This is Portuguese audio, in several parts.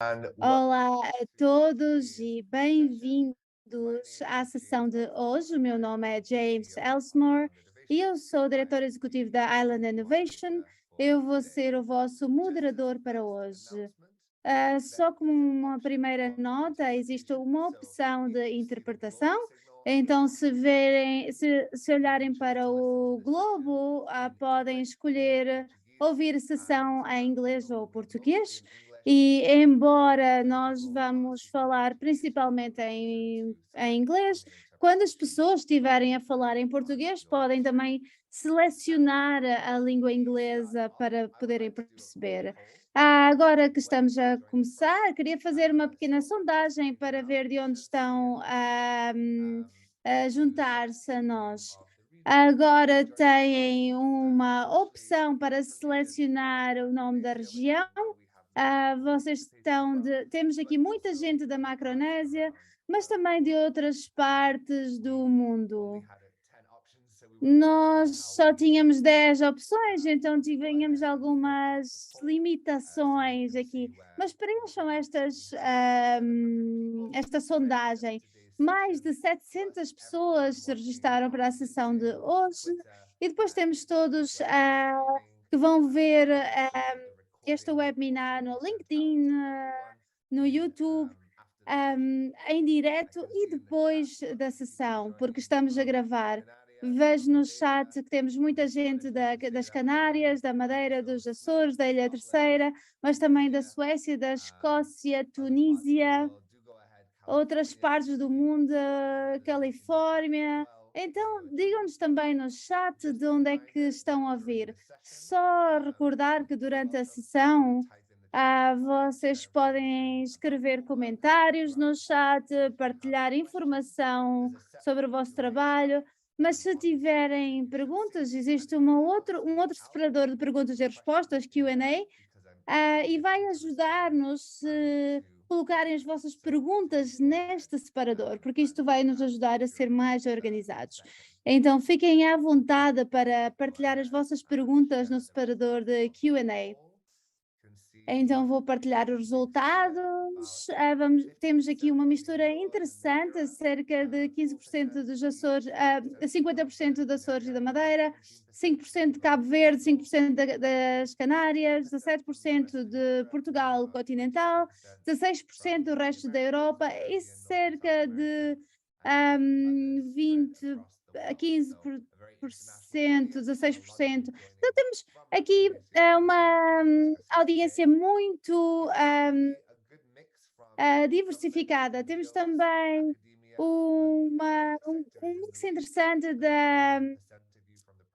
And what Olá a todos e bem-vindos à sessão de hoje. O meu nome é James Elsmore e eu sou o diretor executivo da Island Innovation. Eu vou ser o vosso moderador para hoje. Só como uma primeira nota, existe uma opção de interpretação. Então, se olharem para o globo, podem escolher ouvir sessão em inglês ou português. E embora nós vamos falar principalmente em inglês, quando as pessoas estiverem a falar em português, podem também selecionar a língua inglesa para poderem perceber. Agora que estamos a começar, queria fazer uma pequena sondagem para ver de onde estão a juntar-se a nós. Agora têm uma opção para selecionar o nome da região. Vocês temos aqui muita gente da Macronésia, mas também de outras partes do mundo. Nós só tínhamos 10 opções, então tínhamos algumas limitações aqui, mas preencham esta sondagem. Mais de 700 pessoas se registaram para a sessão de hoje e depois temos todos que vão ver este webinar no LinkedIn, no YouTube, em direto e depois da sessão, porque estamos a gravar. Vejo no chat que temos muita gente das Canárias, da Madeira, dos Açores, da Ilha Terceira, mas também da Suécia, da Escócia, Tunísia, outras partes do mundo, Califórnia. Então, digam-nos também no chat de onde é que estão a vir. Só recordar que durante a sessão, vocês podem escrever comentários no chat, partilhar informação sobre o vosso trabalho, mas se tiverem perguntas, existe um outro separador de perguntas e respostas, Q&A, e vai ajudar-nos se colocarem as vossas perguntas neste separador, porque isto vai nos ajudar a ser mais organizados. Então, fiquem à vontade para partilhar as vossas perguntas no separador de Q&A. Então vou partilhar os resultados. Temos aqui uma mistura interessante, cerca de 15% dos Açores, 50% dos Açores e da Madeira, 5% de Cabo Verde, 5% das Canárias, 17% de Portugal continental, 16% do resto da Europa e cerca de 20 a 15%, 16%. Então temos aqui uma audiência muito diversificada. Temos também um mix interessante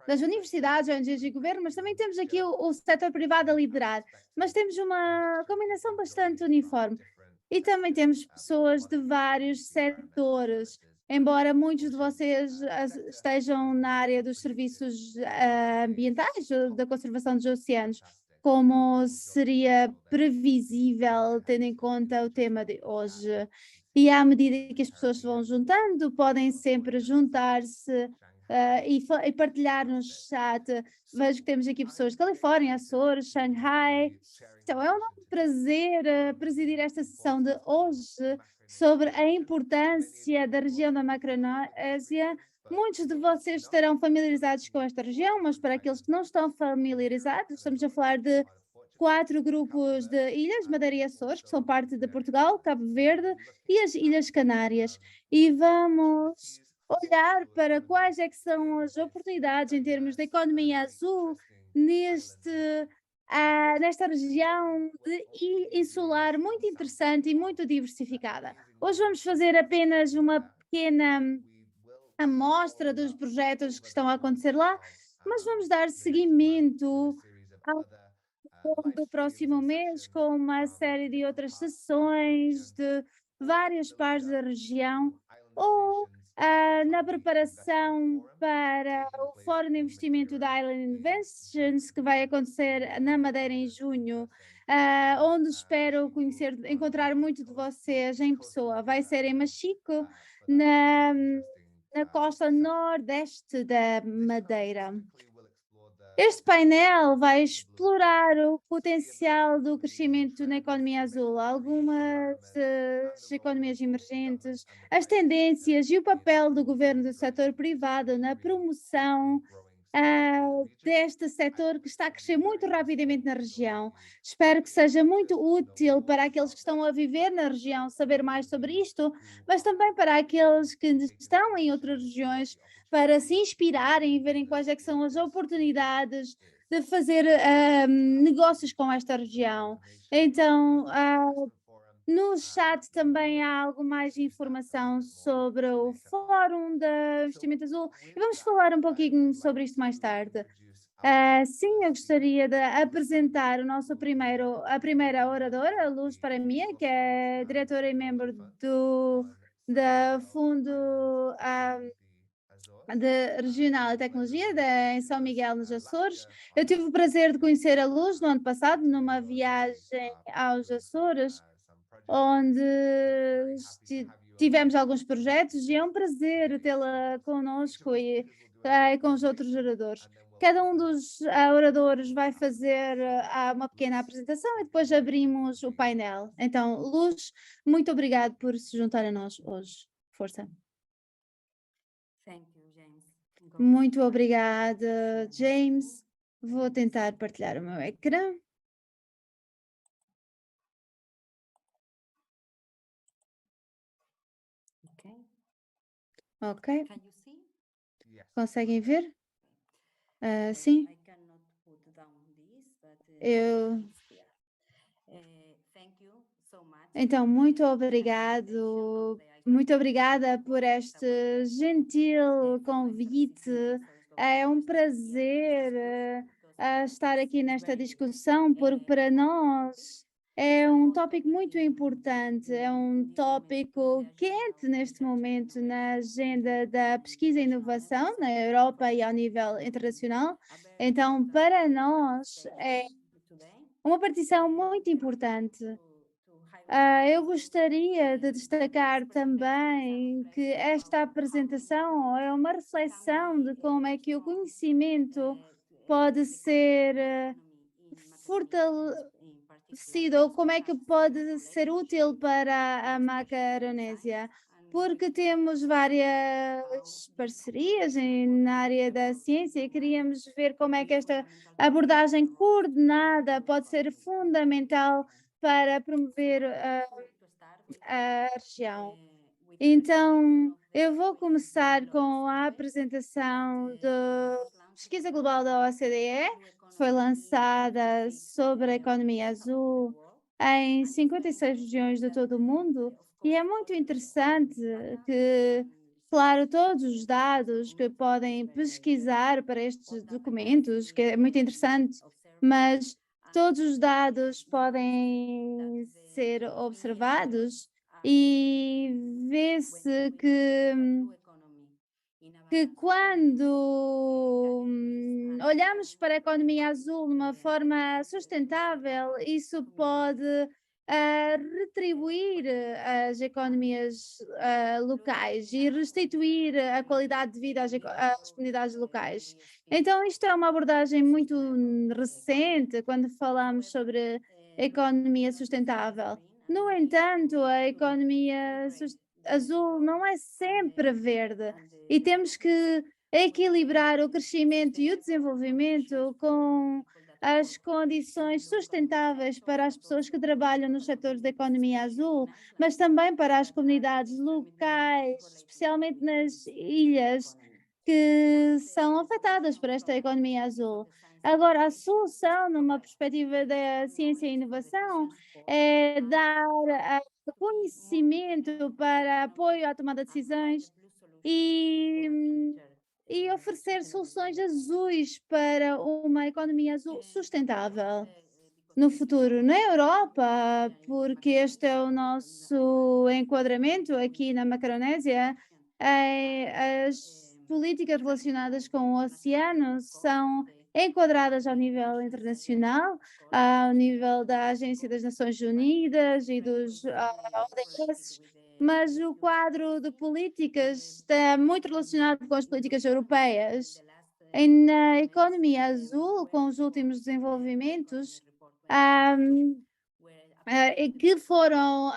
das universidades, ONGs e governo, mas também temos aqui o setor privado a liderar. Mas temos uma combinação bastante uniforme. E também temos pessoas de vários setores, embora muitos de vocês estejam na área dos serviços ambientais, da conservação dos oceanos, como seria previsível, tendo em conta o tema de hoje. E à medida que as pessoas se vão juntando, podem sempre juntar-se e partilhar no chat. Vejo que temos aqui pessoas de Califórnia, Açores, Shanghai. Então, é um enorme prazer presidir esta sessão de hoje sobre a importância da região da Macronésia. Muitos de vocês estarão familiarizados com esta região, mas para aqueles que não estão familiarizados, estamos a falar de 4 grupos de ilhas, Madeira e Açores, que são parte de Portugal, Cabo Verde e as Ilhas Canárias. E vamos olhar para quais é que são as oportunidades em termos de economia azul nesta região insular muito interessante e muito diversificada. Hoje vamos fazer apenas uma pequena amostra dos projetos que estão a acontecer lá, mas vamos dar seguimento ao longo do próximo mês com uma série de outras sessões de várias partes da região ou na preparação para o Fórum de Investimento da Island Innovations, que vai acontecer na Madeira em junho, onde espero encontrar muito de vocês em pessoa. Vai ser em Machico, na, na costa nordeste da Madeira. Este painel vai explorar o potencial do crescimento na economia azul, algumas das economias emergentes, as tendências e o papel do governo do setor privado na promoção deste setor que está a crescer muito rapidamente na região. Espero que seja muito útil para aqueles que estão a viver na região saber mais sobre isto, mas também para aqueles que estão em outras regiões para se inspirarem e verem quais é que são as oportunidades de fazer negócios com esta região. Então, no chat também há algo mais de informação sobre o Fórum da Investimento Azul e vamos falar um pouquinho sobre isto mais tarde. Sim, eu gostaria de apresentar o nosso a primeira oradora, a Luz Paramia, que é diretora e membro da Fundo de Regional e Tecnologia em São Miguel, nos Açores. Eu tive o prazer de conhecer a Luz no ano passado, numa viagem aos Açores, onde tivemos alguns projetos e é um prazer tê-la connosco e com os outros oradores. Cada um dos oradores vai fazer uma pequena apresentação e depois abrimos o painel. Então, Luz, muito obrigado por se juntar a nós hoje. Força. Muito obrigada, James. Vou tentar partilhar o meu ecrã. Ok. Conseguem ver? Sim. Eu. Então, muito obrigada por este gentil convite. É um prazer estar aqui nesta discussão, porque para nós é um tópico muito importante, é um tópico quente neste momento na agenda da pesquisa e inovação na Europa e ao nível internacional. Então, para nós é uma partição muito importante. Eu gostaria de destacar também que esta apresentação é uma reflexão de como é que o conhecimento pode ser fortalecido ou como é que pode ser útil para a Macaronésia, porque temos várias parcerias na área da ciência e queríamos ver como é que esta abordagem coordenada pode ser fundamental para promover a região. Então, eu vou começar com a apresentação da pesquisa global da OCDE, que foi lançada sobre a economia azul em 56 regiões de todo o mundo, e é muito interessante que, claro, todos os dados que podem pesquisar para estes documentos, que é muito interessante, mas todos os dados podem ser observados e vê-se que quando olhamos para a economia azul de uma forma sustentável, isso pode retribuir as economias locais e restituir a qualidade de vida às comunidades locais. Então, isto é uma abordagem muito recente quando falamos sobre economia sustentável. No entanto, a economia azul não é sempre verde e temos que equilibrar o crescimento e o desenvolvimento com as condições sustentáveis para as pessoas que trabalham nos setores da economia azul, mas também para as comunidades locais, especialmente nas ilhas que são afetadas por esta economia azul. Agora, a solução, numa perspectiva da ciência e inovação, é dar conhecimento para apoio à tomada de decisões e, e oferecer soluções azuis para uma economia azul sustentável no futuro. Na Europa, porque este é o nosso enquadramento aqui na Macaronésia, as políticas relacionadas com o oceano são enquadradas ao nível internacional, ao nível da Agência das Nações Unidas e dos ODS, mas o quadro de políticas está muito relacionado com as políticas europeias. Na economia azul, com os últimos desenvolvimentos, e que foram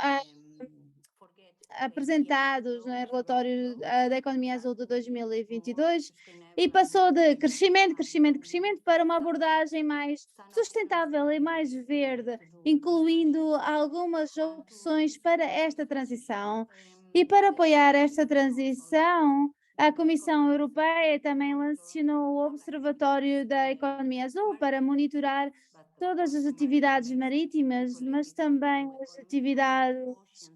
apresentados no relatório da economia azul de 2022 e passou de crescimento, crescimento, crescimento para uma abordagem mais sustentável e mais verde, incluindo algumas opções para esta transição. E para apoiar esta transição, a Comissão Europeia também lançou o Observatório da Economia Azul para monitorar todas as atividades marítimas, mas também as atividades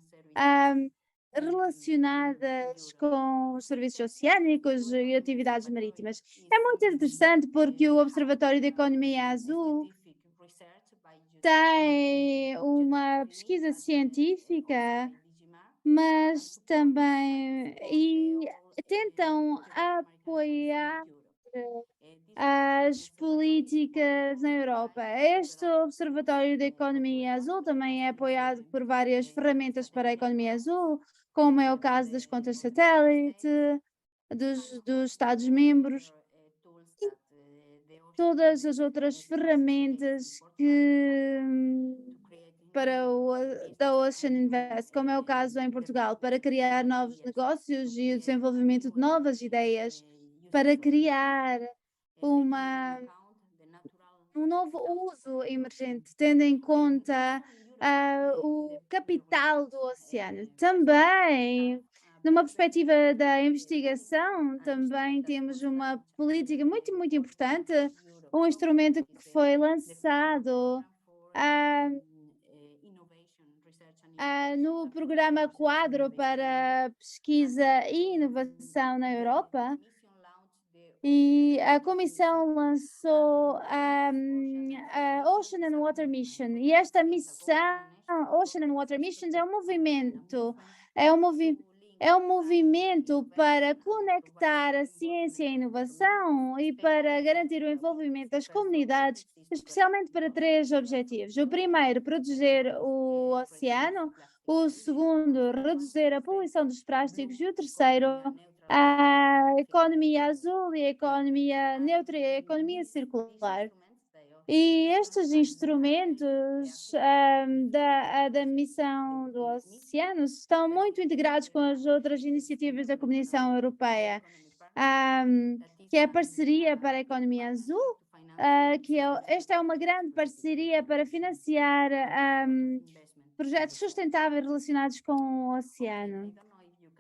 relacionadas com os serviços oceânicos e atividades marítimas. É muito interessante porque o Observatório da Economia Azul tem uma pesquisa científica, mas também tentam apoiar as políticas na Europa. Este Observatório da Economia Azul também é apoiado por várias ferramentas para a economia azul, como é o caso das contas satélite, dos Estados-membros, todas as outras ferramentas para da Ocean Invest, como é o caso em Portugal, para criar novos negócios e o desenvolvimento de novas ideias, para criar uma um novo uso emergente, tendo em conta o capital do oceano. Também, numa perspectiva da investigação, também temos uma política muito, muito importante, um instrumento que foi lançado ah, no programa Quadro para pesquisa e inovação na Europa. E a Comissão lançou a Ocean and Water Mission, e esta missão, Ocean and Water Mission, é um movimento, é um, movi é um movimento para conectar a ciência e a inovação e para garantir o envolvimento das comunidades, especialmente para três objetivos. O primeiro, proteger o oceano; o segundo, reduzir a poluição dos plásticos; e o terceiro, a economia azul e a economia neutra e a economia circular. E estes instrumentos da missão do oceano estão muito integrados com as outras iniciativas da Comissão Europeia, que é a parceria para a economia azul, esta é uma grande parceria para financiar projetos sustentáveis relacionados com o oceano.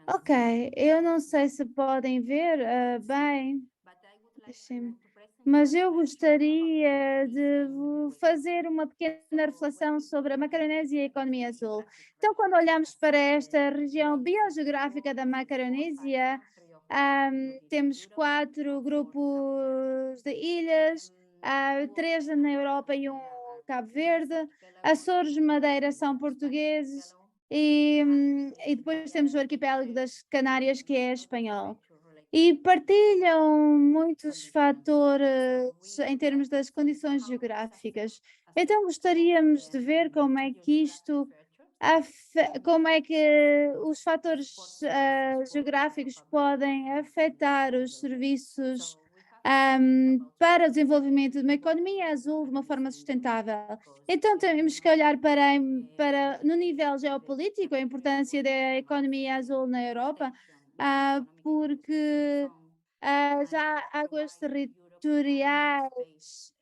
Ok, eu não sei se podem ver bem, mas eu gostaria de fazer uma pequena reflexão sobre a Macaronésia e a economia azul. Então, quando olhamos para esta região biogeográfica da Macaronésia, temos 4 grupos de ilhas, 3 na Europa e um Cabo Verde. Açores e Madeira são portugueses e depois temos o arquipélago das Canárias, que é espanhol. E partilham muitos fatores em termos das condições geográficas. Então gostaríamos de ver como é que isto como é que os fatores geográficos podem afetar os serviços para o desenvolvimento de uma economia azul de uma forma sustentável. Então temos que olhar para no nível geopolítico, a importância da economia azul na Europa, porque já águas territoriais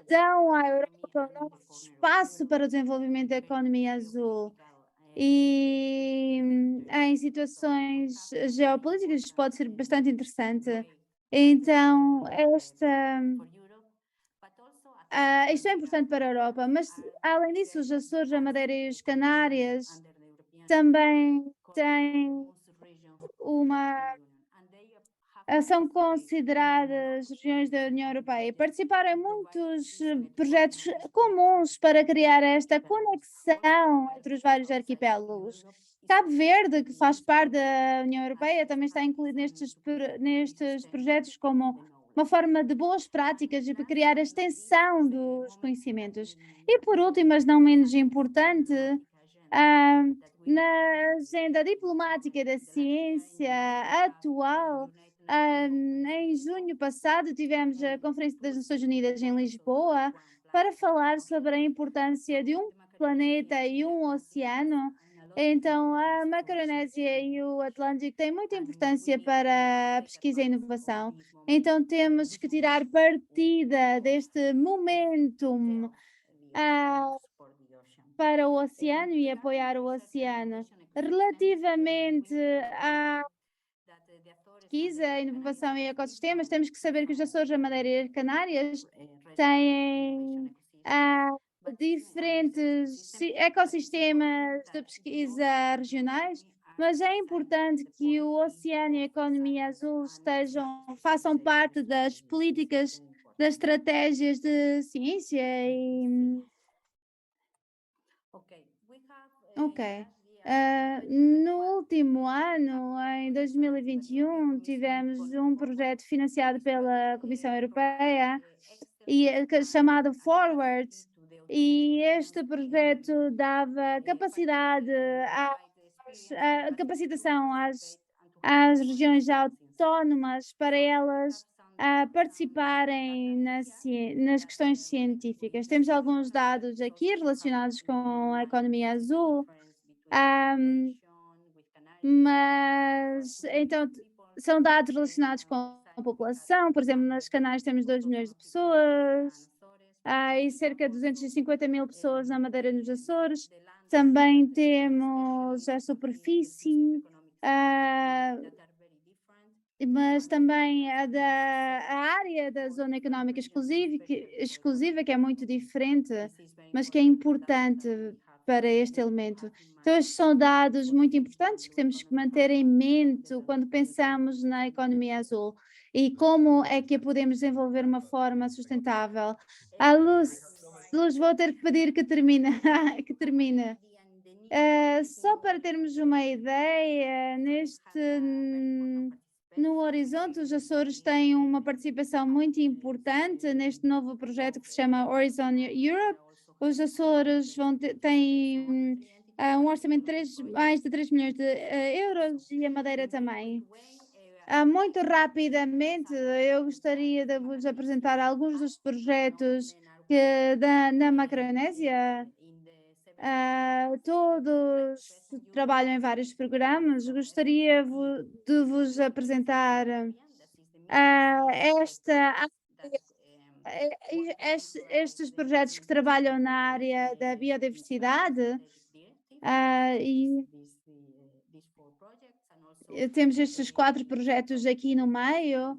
dão à Europa um novo espaço para o desenvolvimento da economia azul. E em situações geopolíticas isto pode ser bastante interessante. Então, isto é importante para a Europa, mas além disso, os Açores, a Madeira e os Canárias também têm são consideradas regiões da União Europeia e participaram em muitos projetos comuns para criar esta conexão entre os vários arquipélagos. Cabo Verde, que faz parte da União Europeia, também está incluído nestes projetos como uma forma de boas práticas e para criar a extensão dos conhecimentos. E por último, mas não menos importante, na agenda diplomática da ciência atual, Em junho passado tivemos a Conferência das Nações Unidas em Lisboa para falar sobre a importância de um planeta e um oceano. Então, a Macaronésia e o Atlântico têm muita importância para a pesquisa e inovação. Então, temos que tirar partida deste momentum, ah, para o oceano e apoiar o oceano. Relativamente à pesquisa, inovação e ecossistemas, temos que saber que os Açores, a Madeira e as Canárias têm diferentes ecossistemas de pesquisa regionais, mas é importante que o oceano e a economia azul façam parte das políticas, das estratégias de ciência e ok. No último ano, em 2021, tivemos um projeto financiado pela Comissão Europeia chamado Forward, e este projeto dava capacidade a capacitação às regiões autónomas para elas participarem nas questões científicas. Temos alguns dados aqui relacionados com a economia azul, ahm, mas então são dados relacionados com a população. Por exemplo, nas Canárias temos 2 milhões de pessoas, e cerca de 250.000 pessoas na Madeira e nos Açores. Também temos a superfície, ah, mas também a área da zona económica exclusiva, que é muito diferente, mas que é importante para este elemento. Então, estes são dados muito importantes que temos que manter em mente quando pensamos na economia azul e como é que a podemos desenvolver de uma forma sustentável. A Luz, vou ter que pedir que termine, que termine. Só para termos uma ideia, no horizonte, os Açores têm uma participação muito importante neste novo projeto que se chama Horizon Europe. Os Açores têm um orçamento de mais de 3 milhões de euros, e a Madeira também. Muito rapidamente, eu gostaria de vos apresentar alguns dos projetos na Macaronésia. Todos trabalham em vários programas. Gostaria de vos apresentar esta área, estes projetos que trabalham na área da biodiversidade, e temos estes 4 projetos aqui no meio,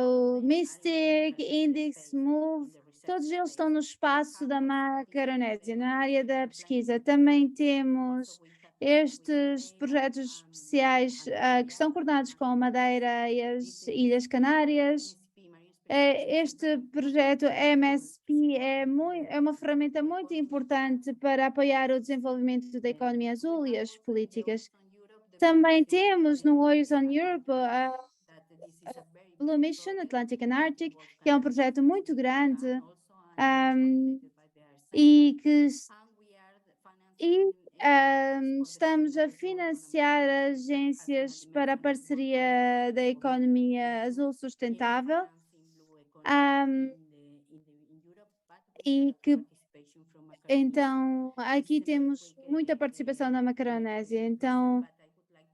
o Mystic, Index, Move, todos eles estão no espaço da Macaronésia, na área da pesquisa. Também temos estes projetos especiais que estão coordenados com a Madeira e as Ilhas Canárias. Este projeto MSP é uma ferramenta muito importante para apoiar o desenvolvimento da economia azul e as políticas. Também temos no Horizon Europe a Blue Mission Atlantic and Arctic, que é um projeto muito grande, ahm, e que estamos a financiar agências para a parceria da economia azul sustentável, ahm, e que então aqui temos muita participação da Macaronésia. Então,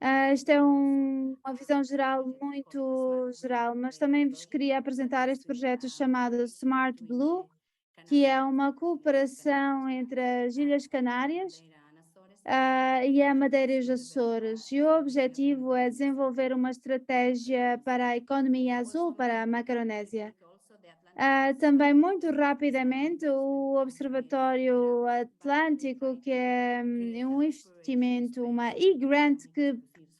esta é uma visão geral, muito geral, mas também vos queria apresentar este projeto chamado Smart Blue, que é uma cooperação entre as Ilhas Canárias, e a Madeira e os Açores. E o objetivo é desenvolver uma estratégia para a economia azul para a Macaronésia. Também muito rapidamente, o Observatório Atlântico, que é um investimento, uma e-grant que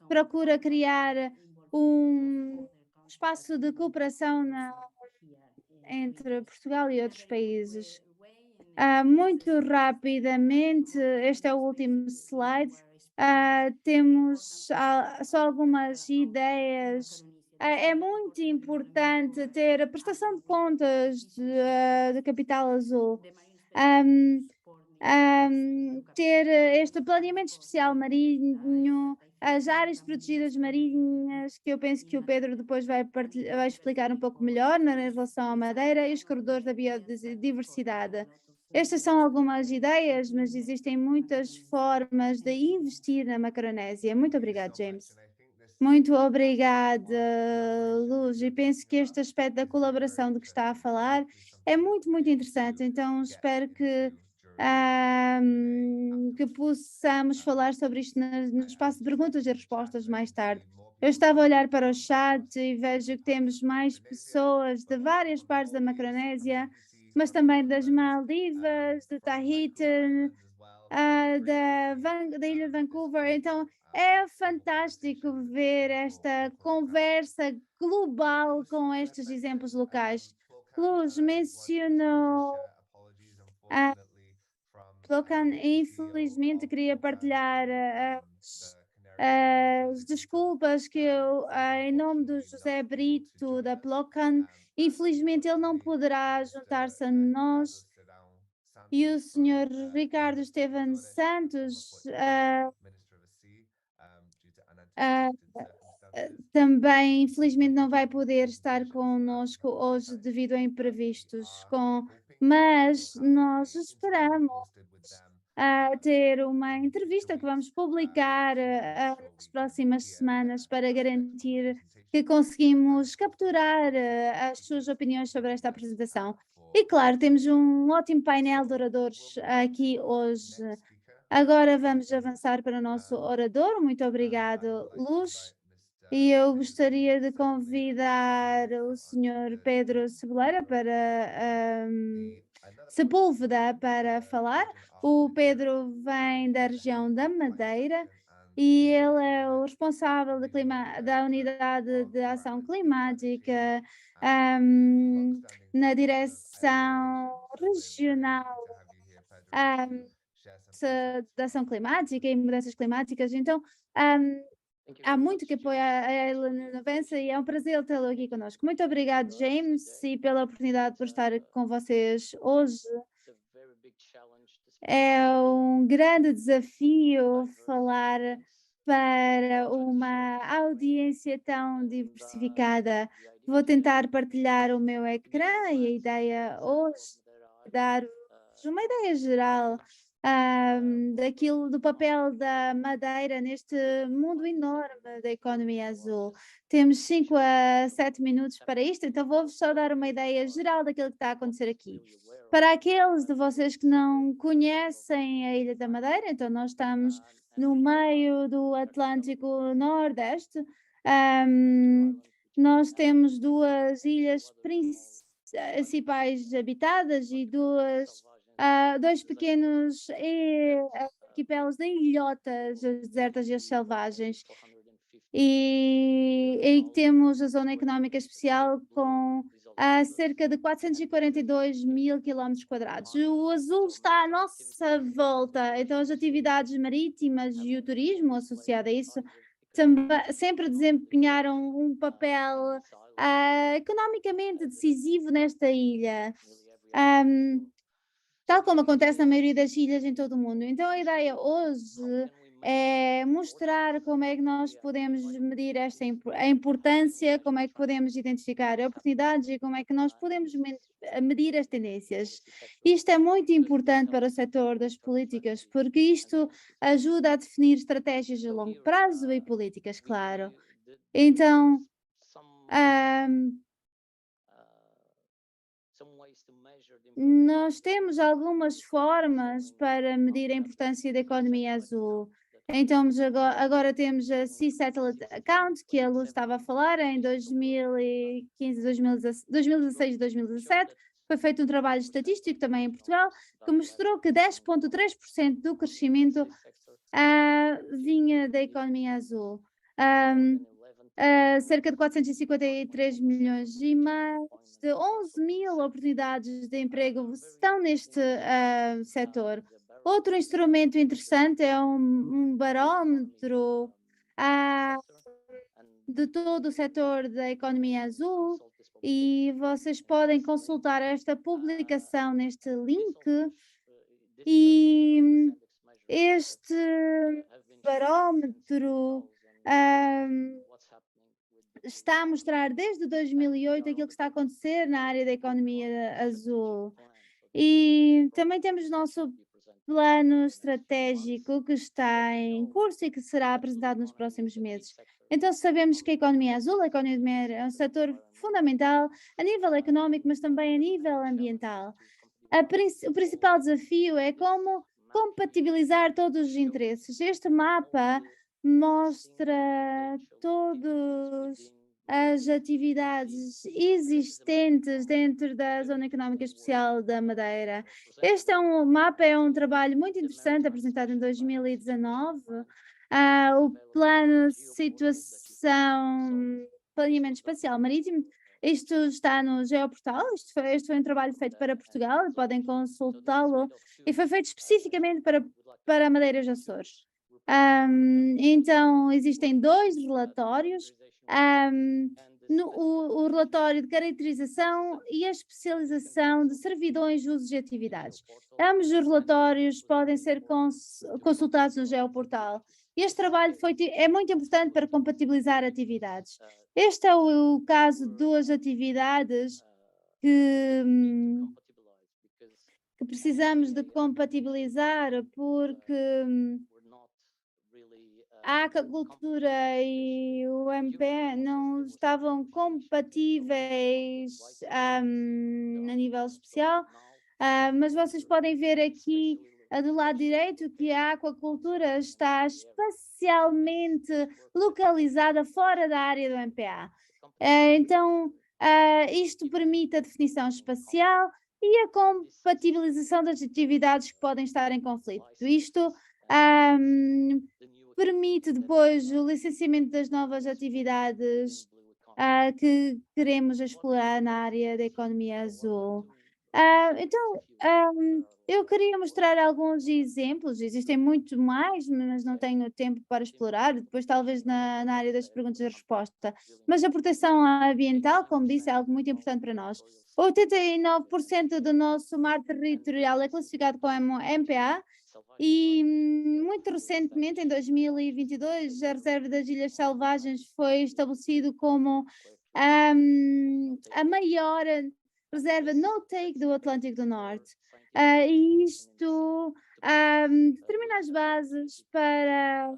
procura criar um espaço de cooperação entre Portugal e outros países. Muito rapidamente, este é o último slide. Temos só algumas ideias. É muito importante ter a prestação de contas de capital azul. Ahm, ter este planeamento especial marinho, as áreas protegidas marinhas, que eu penso que o Pedro depois vai explicar um pouco melhor na relação à madeira e os corredores da biodiversidade. Estas são algumas ideias, mas existem muitas formas de investir na Macaronésia. Muito obrigado, James. Muito obrigada, Luz. E penso que este aspecto da colaboração de que está a falar é muito, muito interessante. Então, espero que possamos falar sobre isto no espaço de perguntas e respostas mais tarde. Eu estava a olhar para o chat e vejo que temos mais pessoas de várias partes da Micronésia, mas também das Maldivas, de Tahiti, da ilha de Vancouver. Então, é fantástico ver esta conversa global com estes exemplos locais. Luz mencionou a Plocan, infelizmente queria partilhar as desculpas que eu, em nome do José Brito da Plocan, infelizmente ele não poderá juntar-se a nós e o senhor Ricardo Estevan Santos ah, também, infelizmente, não vai poder estar conosco hoje devido a imprevistos, mas nós esperamos ter uma entrevista que vamos publicar nas próximas semanas para garantir que conseguimos capturar as suas opiniões sobre esta apresentação. E claro, temos um ótimo painel de oradores aqui hoje. Agora vamos avançar para o nosso orador. Muito obrigado, Luz. E eu gostaria de convidar o senhor Pedro Ceboleira Sepúlveda para falar. O Pedro vem da região da Madeira e ele é o responsável da Unidade de Ação Climática na Direção Regional da Ação Climática e Mudanças Climáticas. Então, há muito que apoia a Helena Vença e é um prazer tê-lo aqui conosco. Muito obrigado, James, e pela oportunidade por estar com vocês hoje. É um grande desafio falar para uma audiência tão diversificada. Vou tentar partilhar o meu ecrã e a ideia hoje é dar-vos uma ideia geral daquilo do papel da madeira neste mundo enorme da economia azul. Temos 5 a 7 minutos para isto, então vou-vos só dar uma ideia geral daquilo que está a acontecer aqui. Para aqueles de vocês que não conhecem a Ilha da Madeira, então nós estamos no meio do Atlântico Nordeste. Nós temos duas ilhas principais habitadas e dois pequenos arquipélagos de ilhotas, as desertas e as selvagens. E temos a zona económica especial com cerca de 442 mil quilómetros quadrados. O azul está à nossa volta, então as atividades marítimas e o turismo associado a isso sempre desempenharam um papel economicamente decisivo nesta ilha. Tal como acontece na maioria das ilhas em todo o mundo. Então, a ideia hoje é mostrar como é que nós podemos medir a importância, como é que podemos identificar oportunidades e como é que nós podemos medir as tendências. Isto é muito importante para o setor das políticas, porque isto ajuda a definir estratégias a longo prazo e políticas, claro. Então, nós temos algumas formas para medir a importância da economia azul. Então, agora temos a Sea Satellite Account, que a Luz estava a falar, em 2015, 2016 e 2017. Foi feito um trabalho estatístico também em Portugal, que mostrou que 10,3% do crescimento vinha da economia azul. Cerca de 453 milhões e mais de 11 mil oportunidades de emprego estão neste setor. Outro instrumento interessante é um barómetro de todo o setor da economia azul e vocês podem consultar esta publicação neste link E este barómetro está a mostrar desde 2008 aquilo que está a acontecer na área da economia azul. E também temos o nosso plano estratégico que está em curso e que será apresentado nos próximos meses. Então, sabemos que a economia azul, a economia é um setor fundamental a nível económico, mas também a nível ambiental. O principal desafio é como compatibilizar todos os interesses. Este mapa mostra todas as atividades existentes dentro da Zona Económica Especial da Madeira. Este mapa é um trabalho muito interessante apresentado em 2019. O plano de situação, planeamento espacial marítimo, isto está no Geoportal, este foi um trabalho feito para Portugal, e podem consultá-lo, e foi feito especificamente para a Madeira e os Açores. Então, existem 2 relatórios, o relatório de caracterização e a especialização de servidões, usos e atividades. Ambos os relatórios podem ser consultados no Geoportal. Este trabalho é muito importante para compatibilizar atividades. Este é o caso de 2 atividades que precisamos de compatibilizar, porque a aquacultura e o MPE não estavam compatíveis, a nível especial, mas vocês podem ver aqui, do lado direito, que a aquacultura está espacialmente localizada fora da área do MPA. Então, isto permite a definição espacial e a compatibilização das atividades que podem estar em conflito. Isto, permite depois o licenciamento das novas atividades que queremos explorar na área da economia azul. Então, eu queria mostrar alguns exemplos, existem muito mais, mas não tenho tempo para explorar, depois talvez na área das perguntas e resposta. Mas a proteção ambiental, como disse, é algo muito importante para nós. 89% do nosso mar territorial é classificado como MPA, e muito recentemente, em 2022, a Reserva das Ilhas Selvagens foi estabelecido como a maior reserva no-take do Atlântico do Norte. E isto determina as bases para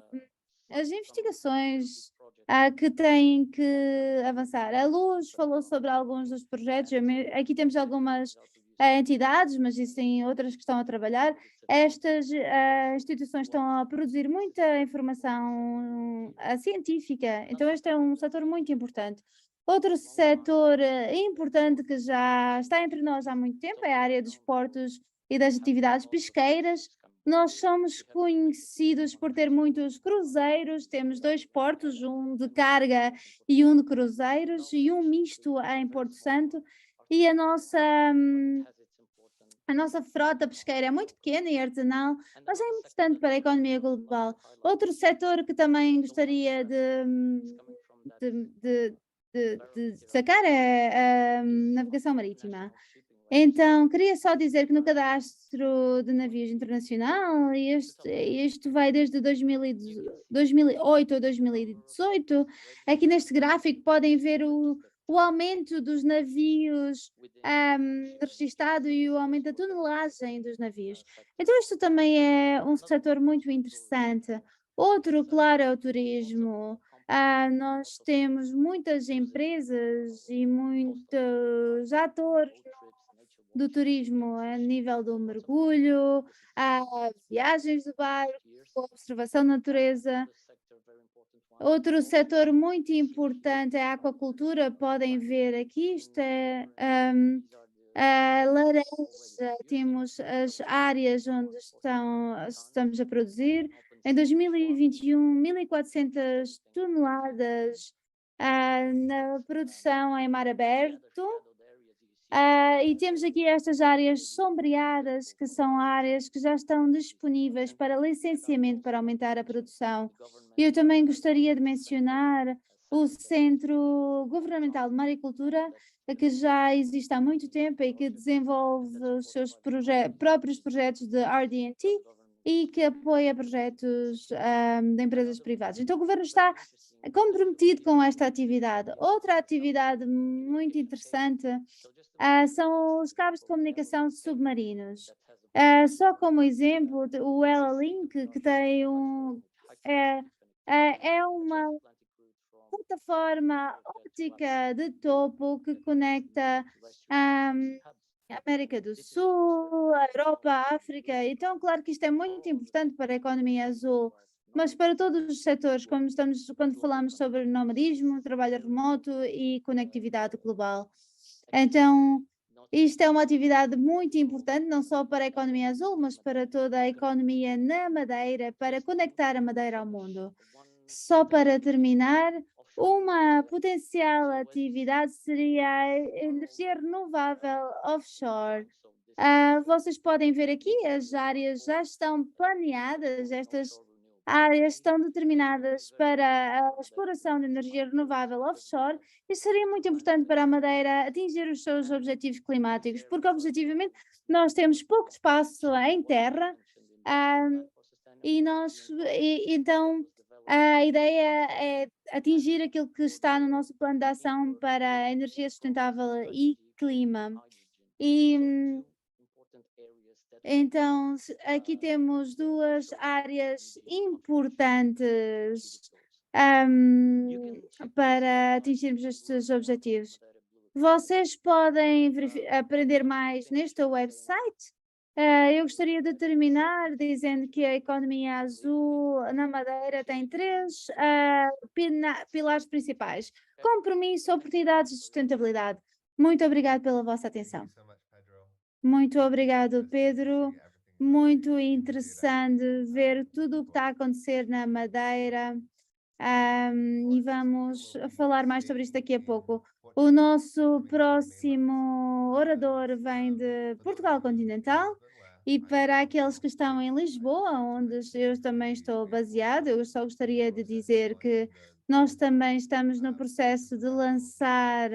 as investigações que têm que avançar. A Luz falou sobre alguns dos projetos, aqui temos algumas entidades, mas existem outras que estão a trabalhar. Estas instituições estão a produzir muita informação científica, então este é um setor muito importante. Outro setor importante que já está entre nós há muito tempo é a área dos portos e das atividades pesqueiras. Nós somos conhecidos por ter muitos cruzeiros, temos 2 portos, um de carga e um de cruzeiros, e um misto em Porto Santo, e a nossa frota pesqueira é muito pequena e artesanal, mas é importante para a economia global. Outro setor que também gostaria de destacar é a navegação marítima. Então, queria só dizer que no cadastro de navios internacional, isto vai desde 2008 ou 2018, aqui neste gráfico podem ver o aumento dos navios registado e o aumento da tonelagem dos navios. Então, isto também é um setor muito interessante. Outro, claro, é o turismo. Nós temos muitas empresas e muitos atores do turismo a nível do mergulho, viagens de barco, observação da natureza. Outro setor muito importante é a aquacultura, podem ver aqui, isto é a laranja, temos as áreas onde estamos a produzir. Em 2021, 1.400 toneladas na produção em mar aberto. E temos aqui estas áreas sombreadas, que são áreas que já estão disponíveis para licenciamento para aumentar a produção. Eu também gostaria de mencionar o Centro Governamental de Maricultura, que já existe há muito tempo e que desenvolve os seus próprios projetos de RD&T e que apoia projetos de empresas privadas. Então, o governo está comprometido com esta atividade. Outra atividade muito interessante são os cabos de comunicação submarinos. Só como exemplo, o Ela Link, que tem é, é uma plataforma óptica de topo que conecta hum, a América do Sul, a Europa, a África. Então, claro que isto é muito importante para a economia azul, mas para todos os setores, quando falamos sobre nomadismo, trabalho remoto e conectividade global. Então, isto é uma atividade muito importante, não só para a economia azul, mas para toda a economia na Madeira, para conectar a Madeira ao mundo. Só para terminar, uma potencial atividade seria a energia renovável offshore. Vocês podem ver aqui, as áreas já estão planeadas, estas áreas estão determinadas para a exploração de energia renovável offshore. Isso seria muito importante para a Madeira atingir os seus objetivos climáticos, porque objetivamente nós temos pouco espaço em terra, ah, então a ideia é atingir aquilo que está no nosso plano de ação para a energia sustentável e clima. E então, aqui temos duas áreas importantes para atingirmos estes objetivos. Vocês podem aprender mais neste website. Eu gostaria de terminar dizendo que a economia azul na Madeira tem três pilares principais: compromisso, oportunidades e sustentabilidade. Muito obrigado pela vossa atenção. Muito obrigado, Pedro. Muito interessante ver tudo o que está a acontecer na Madeira. E vamos falar mais sobre isto daqui a pouco. O nosso próximo orador vem de Portugal Continental e para aqueles que estão em Lisboa, onde eu também estou baseado, eu só gostaria de dizer que nós também estamos no processo de lançar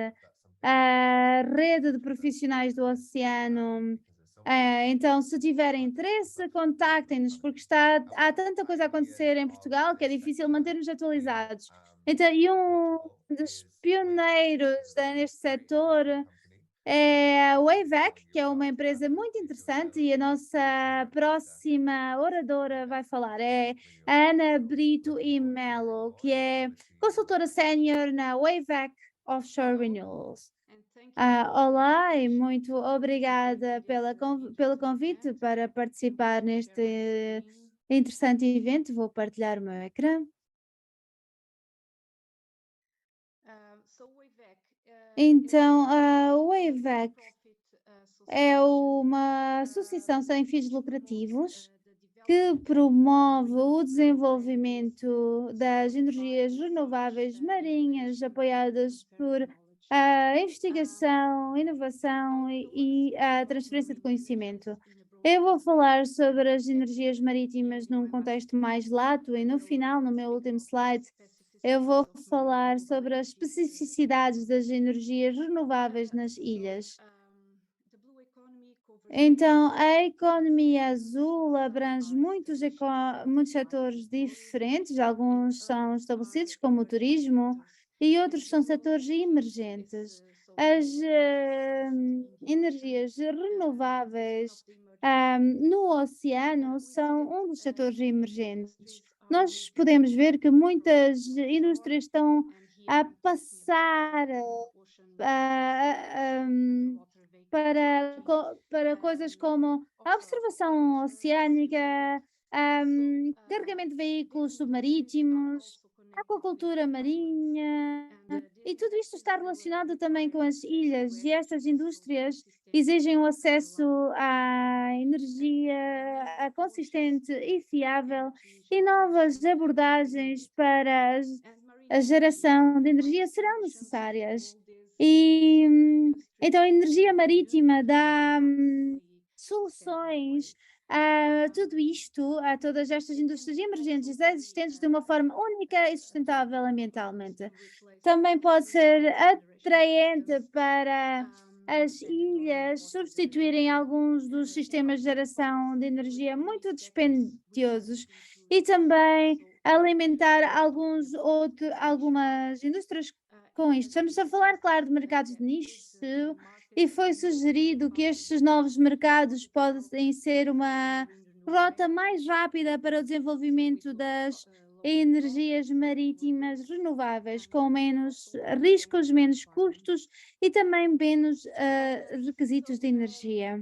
a rede de profissionais do oceano. Então, se tiverem interesse, contactem-nos, porque há tanta coisa a acontecer em Portugal que é difícil manter-nos atualizados. Então, e um dos pioneiros neste setor é a Wavec, que é uma empresa muito interessante, e a nossa próxima oradora vai falar é a Ana Brito e Melo, que é consultora sénior na Wavec Offshore Renewals. Olá e muito obrigada pelo convite para participar neste interessante evento. Vou partilhar o meu ecrã. Então, a WAVEC é uma associação sem fins lucrativos que promove o desenvolvimento das energias renováveis marinhas apoiadas por a investigação, inovação e a transferência de conhecimento. Eu vou falar sobre as energias marítimas num contexto mais lato e no final, no meu último slide, eu vou falar sobre as especificidades das energias renováveis nas ilhas. Então, a economia azul abrange muitos setores diferentes, alguns são estabelecidos, como o turismo, e outros são setores emergentes. As energias renováveis no oceano são um dos setores emergentes. Nós podemos ver que muitas indústrias estão a passar ah, hum, para coisas como a observação oceânica, carregamento de veículos submarítimos, aquacultura marinha, e tudo isto está relacionado também com as ilhas, e estas indústrias exigem o acesso à energia consistente e fiável e novas abordagens para a geração de energia serão necessárias. Então, a energia marítima dá soluções tudo isto, a todas estas indústrias emergentes existentes de uma forma única e sustentável ambientalmente. Também pode ser atraente para as ilhas substituírem alguns dos sistemas de geração de energia muito dispendiosos e também alimentar algumas indústrias com isto. Estamos a falar, claro, de mercados de nicho e foi sugerido que estes novos mercados podem ser uma rota mais rápida para o desenvolvimento das energias marítimas renováveis, com menos riscos, menos custos e também menos requisitos de energia.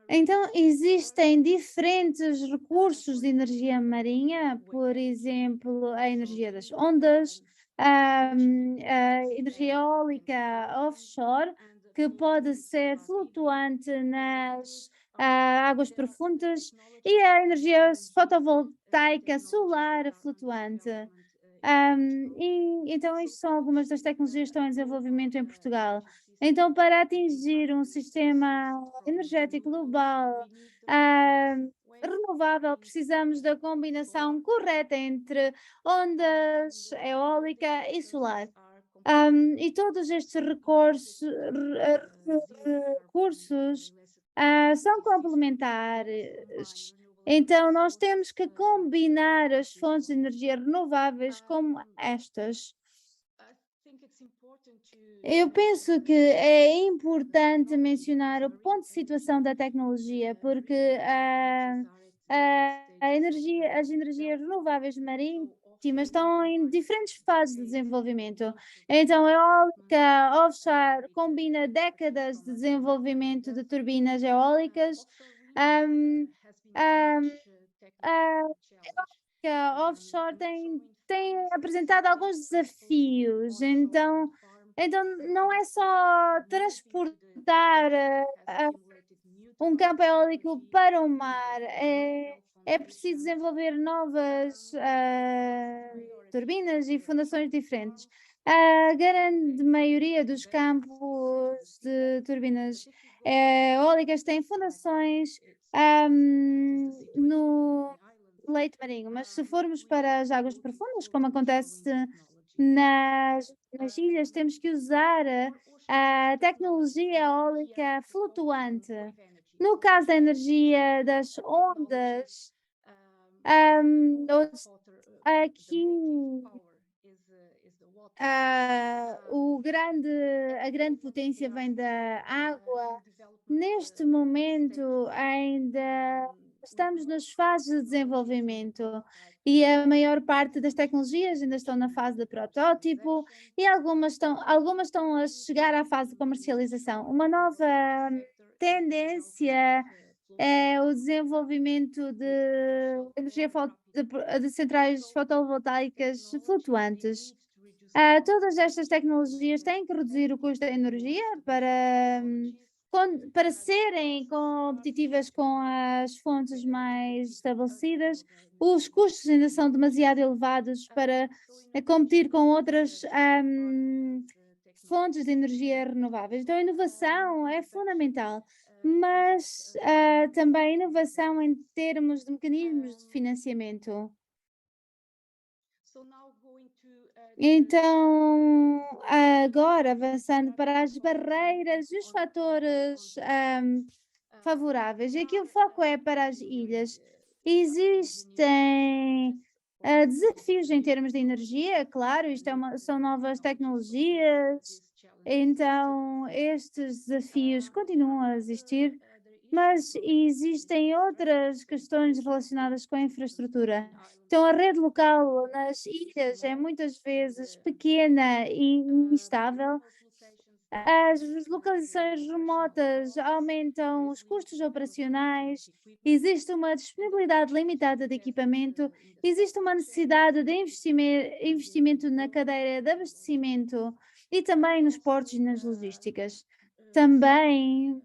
Então, existem diferentes recursos de energia marinha, por exemplo, a energia das ondas, a energia eólica offshore, que pode ser flutuante nas águas profundas, e a energia fotovoltaica solar flutuante. E então, isto são algumas das tecnologias que estão em desenvolvimento em Portugal. Então, para atingir um sistema energético global, renovável, precisamos da combinação correta entre ondas, eólica e solar. E todos estes recursos são complementares. Então, nós temos que combinar as fontes de energia renováveis como estas. Eu penso que é importante mencionar o ponto de situação da tecnologia, porque as energias renováveis marítimas estão em diferentes fases de desenvolvimento. Então, a eólica offshore combina décadas de desenvolvimento de turbinas eólicas. ahm, ahm, a eólica offshore tem apresentado alguns desafios, então não é só transportar um campo eólico para o mar, é preciso desenvolver novas turbinas e fundações diferentes. A grande maioria dos campos de turbinas eólicas têm fundações no leito marinho, mas se formos para as águas profundas, como acontece nas ilhas, temos que usar a tecnologia eólica flutuante. No caso da energia das ondas, nós aqui a grande potência vem da água. Neste momento ainda estamos nas fases de desenvolvimento e a maior parte das tecnologias ainda estão na fase de protótipo e algumas estão a chegar à fase de comercialização. Uma nova tendência é o desenvolvimento de energia de centrais fotovoltaicas flutuantes. Todas estas tecnologias têm que reduzir o custo da energia para serem competitivas com as fontes mais estabelecidas. Os custos ainda são demasiado elevados para competir com outras fontes de energia renováveis. Então, a inovação é fundamental, mas também inovação em termos de mecanismos de financiamento. Então, agora avançando para as barreiras e os fatores favoráveis, e aqui o foco é para as ilhas. Existem desafios em termos de energia, claro, isto são novas tecnologias, então estes desafios continuam a existir, mas existem outras questões relacionadas com a infraestrutura. Então, a rede local nas ilhas é muitas vezes pequena e instável. As localizações remotas aumentam os custos operacionais, existe uma disponibilidade limitada de equipamento, existe uma necessidade de investimento na cadeia de abastecimento e também nos portos e nas logísticas. Também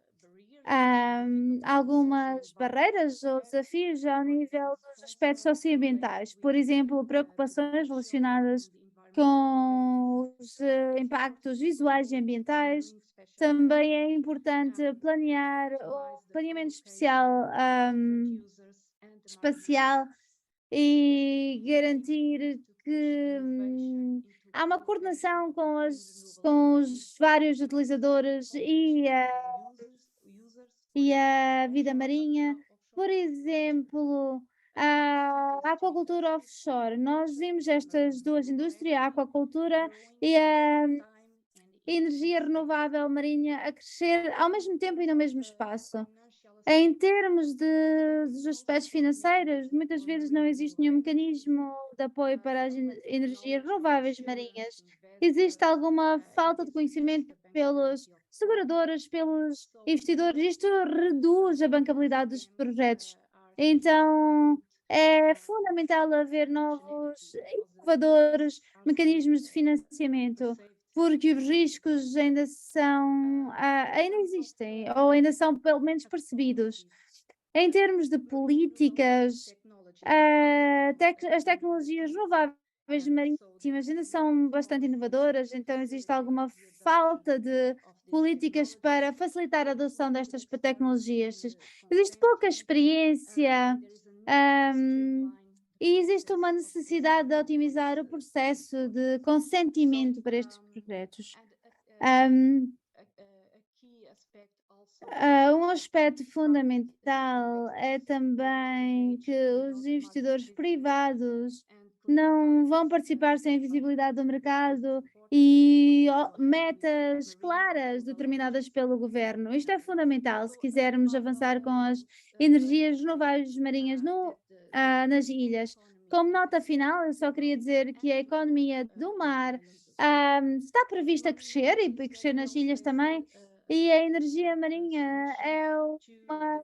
algumas barreiras ou desafios ao nível dos aspectos socioambientais, por exemplo, preocupações relacionadas com os impactos visuais e ambientais. Também é importante planear o planeamento especial, espacial e garantir que há uma coordenação com os vários utilizadores e a vida marinha. Por exemplo, a aquacultura offshore. Nós vimos estas duas indústrias, a aquacultura e a energia renovável marinha, a crescer ao mesmo tempo e no mesmo espaço. Em termos dos aspectos financeiros, muitas vezes não existe nenhum mecanismo de apoio para as energias renováveis marinhas. Existe alguma falta de conhecimento pelos seguradoras, pelos investidores. Isto reduz a bancabilidade dos projetos. Então, é fundamental haver novos inovadores, mecanismos de financiamento, porque os riscos ainda existem, ou ainda são pelo menos percebidos. Em termos de políticas, as tecnologias renováveis marítimas ainda são bastante inovadoras, então existe alguma falta de políticas para facilitar a adoção destas tecnologias. Existe pouca experiência, e existe uma necessidade de otimizar o processo de consentimento para estes projetos. Um, um aspecto fundamental é também que os investidores privados não vão participar sem visibilidade do mercado e metas claras determinadas pelo governo. Isto é fundamental se quisermos avançar com as energias renováveis marinhas nas ilhas. Como nota final, eu só queria dizer que a economia do mar está prevista crescer e crescer nas ilhas também. E a energia marinha é uma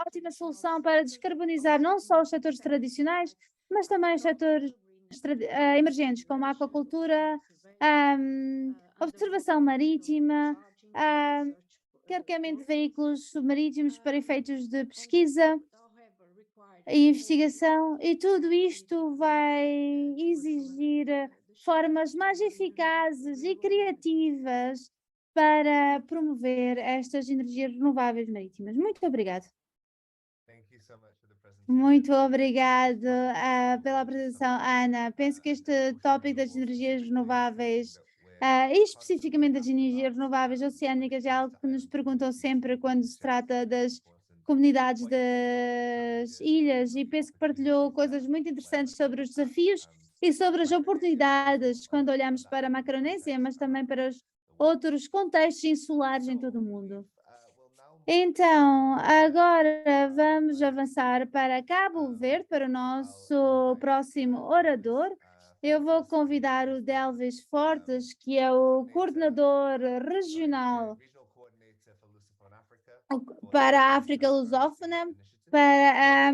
ótima solução para descarbonizar não só os setores tradicionais, mas também os setores emergentes, como a aquacultura, observação marítima, carregamento de veículos submarítimos para efeitos de pesquisa e investigação, e tudo isto vai exigir formas mais eficazes e criativas para promover estas energias renováveis marítimas. Muito obrigado. Muito obrigado pela apresentação, Ana. Penso que este tópico das energias renováveis, e especificamente das energias renováveis oceânicas, é algo que nos perguntam sempre quando se trata das comunidades das ilhas, e penso que partilhou coisas muito interessantes sobre os desafios e sobre as oportunidades quando olhamos para a Macaronésia, mas também para os outros contextos insulares em todo o mundo. Então, agora vamos avançar para Cabo Verde, para o nosso próximo orador. Eu vou convidar o Delvis Fortes, que é o coordenador regional para a África Lusófona, para a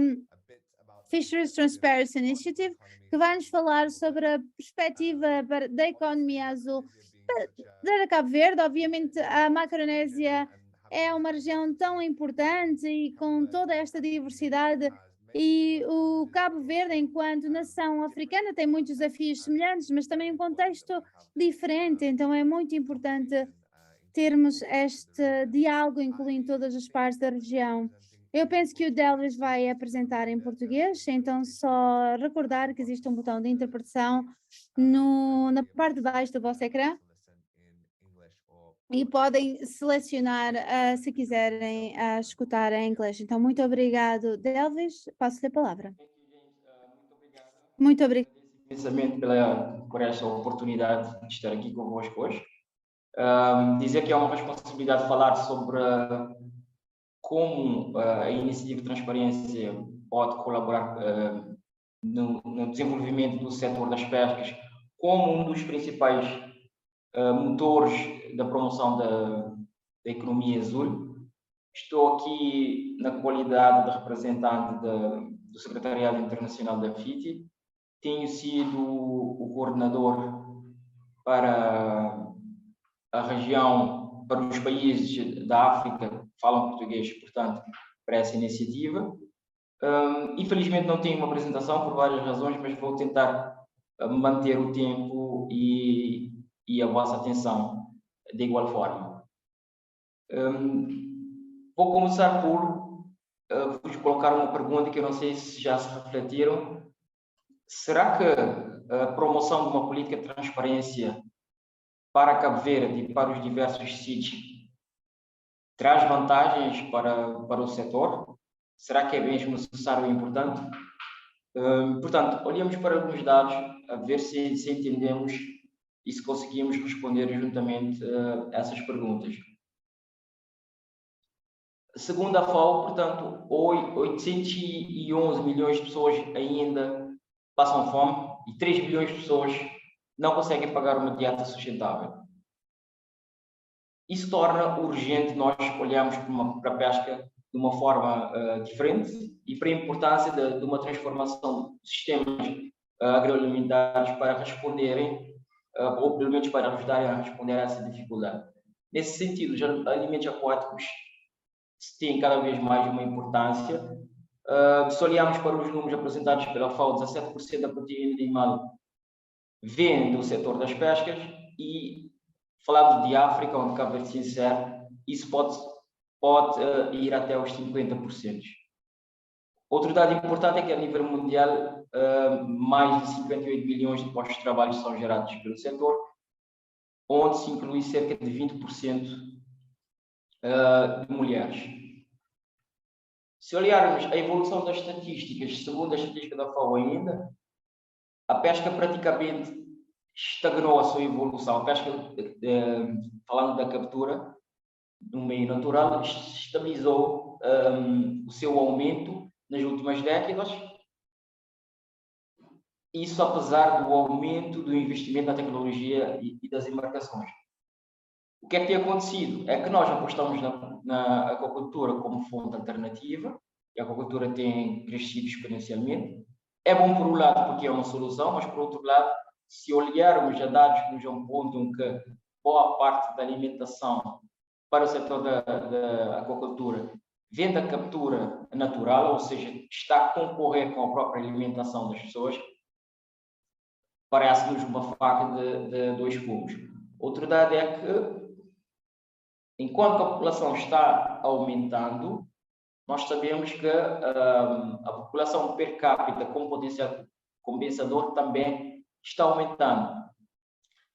Fisheries Transparency Initiative, que vai nos falar sobre a perspectiva da economia azul para Cabo Verde. Obviamente, a Macaronésia é uma região tão importante e com toda esta diversidade, e o Cabo Verde, enquanto nação africana, tem muitos desafios semelhantes, mas também um contexto diferente, então é muito importante termos este diálogo incluindo todas as partes da região. Eu penso que o Delvis vai apresentar em português, então só recordar que existe um botão de interpretação na parte de baixo do vosso ecrã, e podem selecionar se quiserem escutar em inglês. Então, muito obrigado, Delvis. Passo-lhe a palavra. Muito obrigado. Imensamente por esta oportunidade de estar aqui convosco hoje. Dizer que é uma responsabilidade falar sobre como a iniciativa de transparência pode colaborar no desenvolvimento do setor das pescas como um dos principais motores da promoção da economia azul. Estou aqui na qualidade de representante do Secretariado Internacional da FITI. Tenho sido o coordenador para a região, para os países da África que falam português, portanto, para essa iniciativa. Infelizmente não tenho uma apresentação por várias razões, mas vou tentar manter o tempo e a vossa atenção de igual forma. Vou começar por vos colocar uma pergunta que eu não sei se já se refletiram. Será que a promoção de uma política de transparência para Cabo Verde e para os diversos sítios traz vantagens para o setor? Será que é mesmo necessário e importante? Portanto, olhamos para alguns dados a ver se entendemos e se conseguimos responder juntamente a essas perguntas. Segundo a FAO, portanto, 811 milhões de pessoas ainda passam fome e 3 bilhões de pessoas não conseguem pagar uma dieta sustentável. Isso torna urgente nós olharmos para a pesca de uma forma diferente e para a importância de uma transformação de sistemas agroalimentares para responderem, ou pelo menos para ajudarem a responder a essa dificuldade. Nesse sentido, os alimentos aquáticos têm cada vez mais uma importância. Se olharmos para os números apresentados pela FAO, 17% da proteína animal vem do setor das pescas e, falando de África, onde Cabo Verde se insere, isso pode ir até aos 50%. Outro dado importante é que, a nível mundial, mais de 58 milhões de postos de trabalho são gerados pelo setor, onde se inclui cerca de 20% de mulheres. Se olharmos a evolução das estatísticas, segundo a estatística da FAO ainda, a pesca praticamente estagnou a sua evolução. A pesca, falando da captura, no meio natural, estabilizou o seu aumento nas últimas décadas. Isso apesar do aumento do investimento na tecnologia e das embarcações. O que é que tem acontecido? É que nós apostamos na aquacultura como fonte alternativa, e a aquacultura tem crescido exponencialmente. É bom por um lado porque é uma solução, mas por outro lado, se olharmos a dados que nos apontam que boa parte da alimentação para o setor da aquacultura vem da captura natural, ou seja, está a concorrer com a própria alimentação das pessoas, parece-nos uma faca de dois gumes. Outro dado é que, enquanto a população está aumentando, nós sabemos que a população per capita com potencial compensador também está aumentando.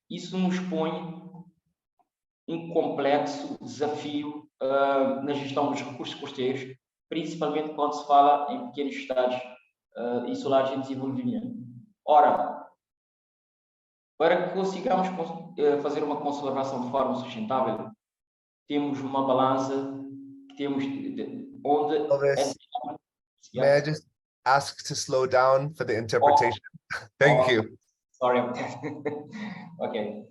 Isso nos põe um complexo desafio na gestão dos recursos costeiros, principalmente quando se fala em pequenos estados isolados em desenvolvimento. Ora, para que consigamos fazer uma conservação de forma sustentável, temos uma balança que temos onde... May I just ask to slow down for the interpretation? Thank you. Sorry. Ok.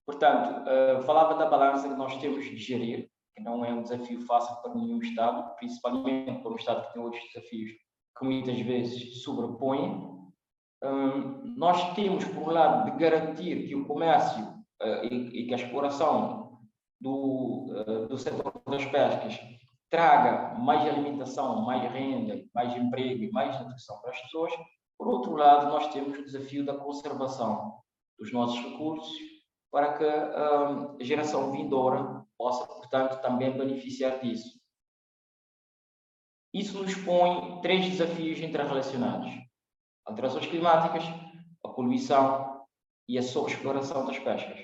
Portanto, falava da balança que nós temos de gerir, que não é um desafio fácil para nenhum Estado, principalmente para um Estado que tem outros desafios que muitas vezes sobrepõem. Nós temos, por um lado, de garantir que o comércio e que a exploração do setor das pescas traga mais alimentação, mais renda, mais emprego e mais nutrição para as pessoas. Por outro lado, nós temos o desafio da conservação dos nossos recursos para que a geração vindoura possa, portanto, também beneficiar disso. Isso nos põe três desafios interrelacionados: alterações climáticas, a poluição e a sobreexploração das pescas.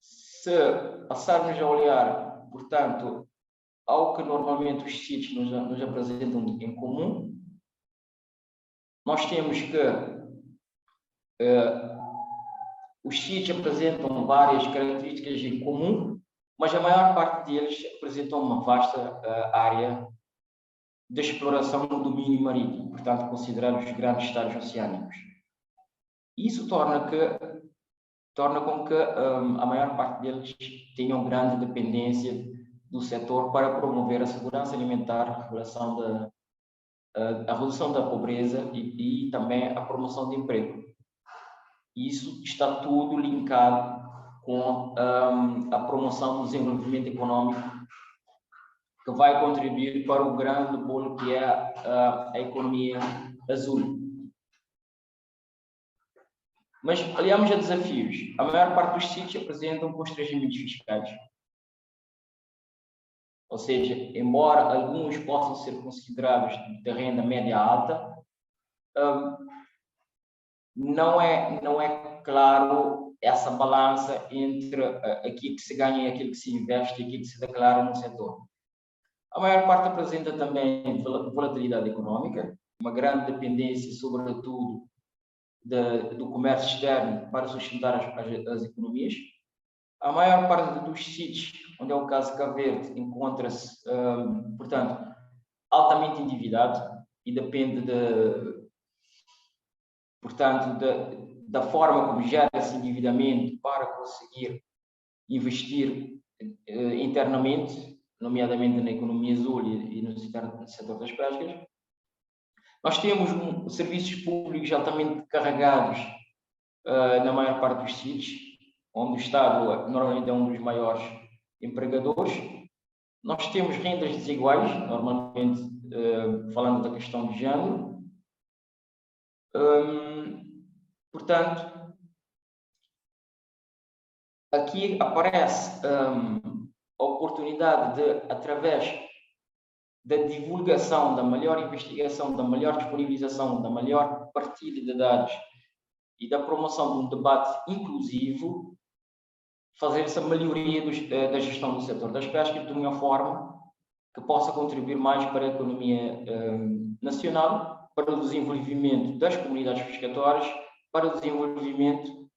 Se passarmos a olhar, portanto, ao que normalmente os sítios nos apresentam em comum, nós temos que os sítios apresentam várias características em comum, mas a maior parte deles apresentam uma vasta área de exploração no domínio marítimo, portanto, considerados os grandes estados oceânicos. Isso torna com que a maior parte deles tenham grande dependência do setor para promover a segurança alimentar, a redução da pobreza e também a promoção de emprego. Isso está tudo linkado com a promoção do desenvolvimento econômico que vai contribuir para o grande bolo que é a economia azul. Mas olhamos a desafios. A maior parte dos sítios apresentam constrangimentos fiscais. Ou seja, embora alguns possam ser considerados de renda média alta, não é claro essa balança entre aquilo que se ganha e aquilo que se investe e aquilo que se declara no setor. A maior parte apresenta também volatilidade econômica, uma grande dependência, sobretudo, do comércio externo para sustentar as economias. A maior parte dos sítios, onde é o caso de Cabo Verde, encontra-se, portanto, altamente endividado e depende portanto, da forma como gera esse endividamento para conseguir investir internamente, nomeadamente na economia azul e no setor das pescas. Nós temos serviços públicos altamente carregados na maior parte dos sítios, onde o Estado normalmente é um dos maiores empregadores. Nós temos rendas desiguais, normalmente falando da questão de género. Portanto, aqui aparece a oportunidade de, através da divulgação, da melhor investigação, da melhor disponibilização, da melhor partilha de dados e da promoção de um debate inclusivo, fazer essa melhoria da gestão do setor das pescas de uma forma que possa contribuir mais para a economia nacional, para o desenvolvimento das comunidades pescatórias, para o desenvolvimento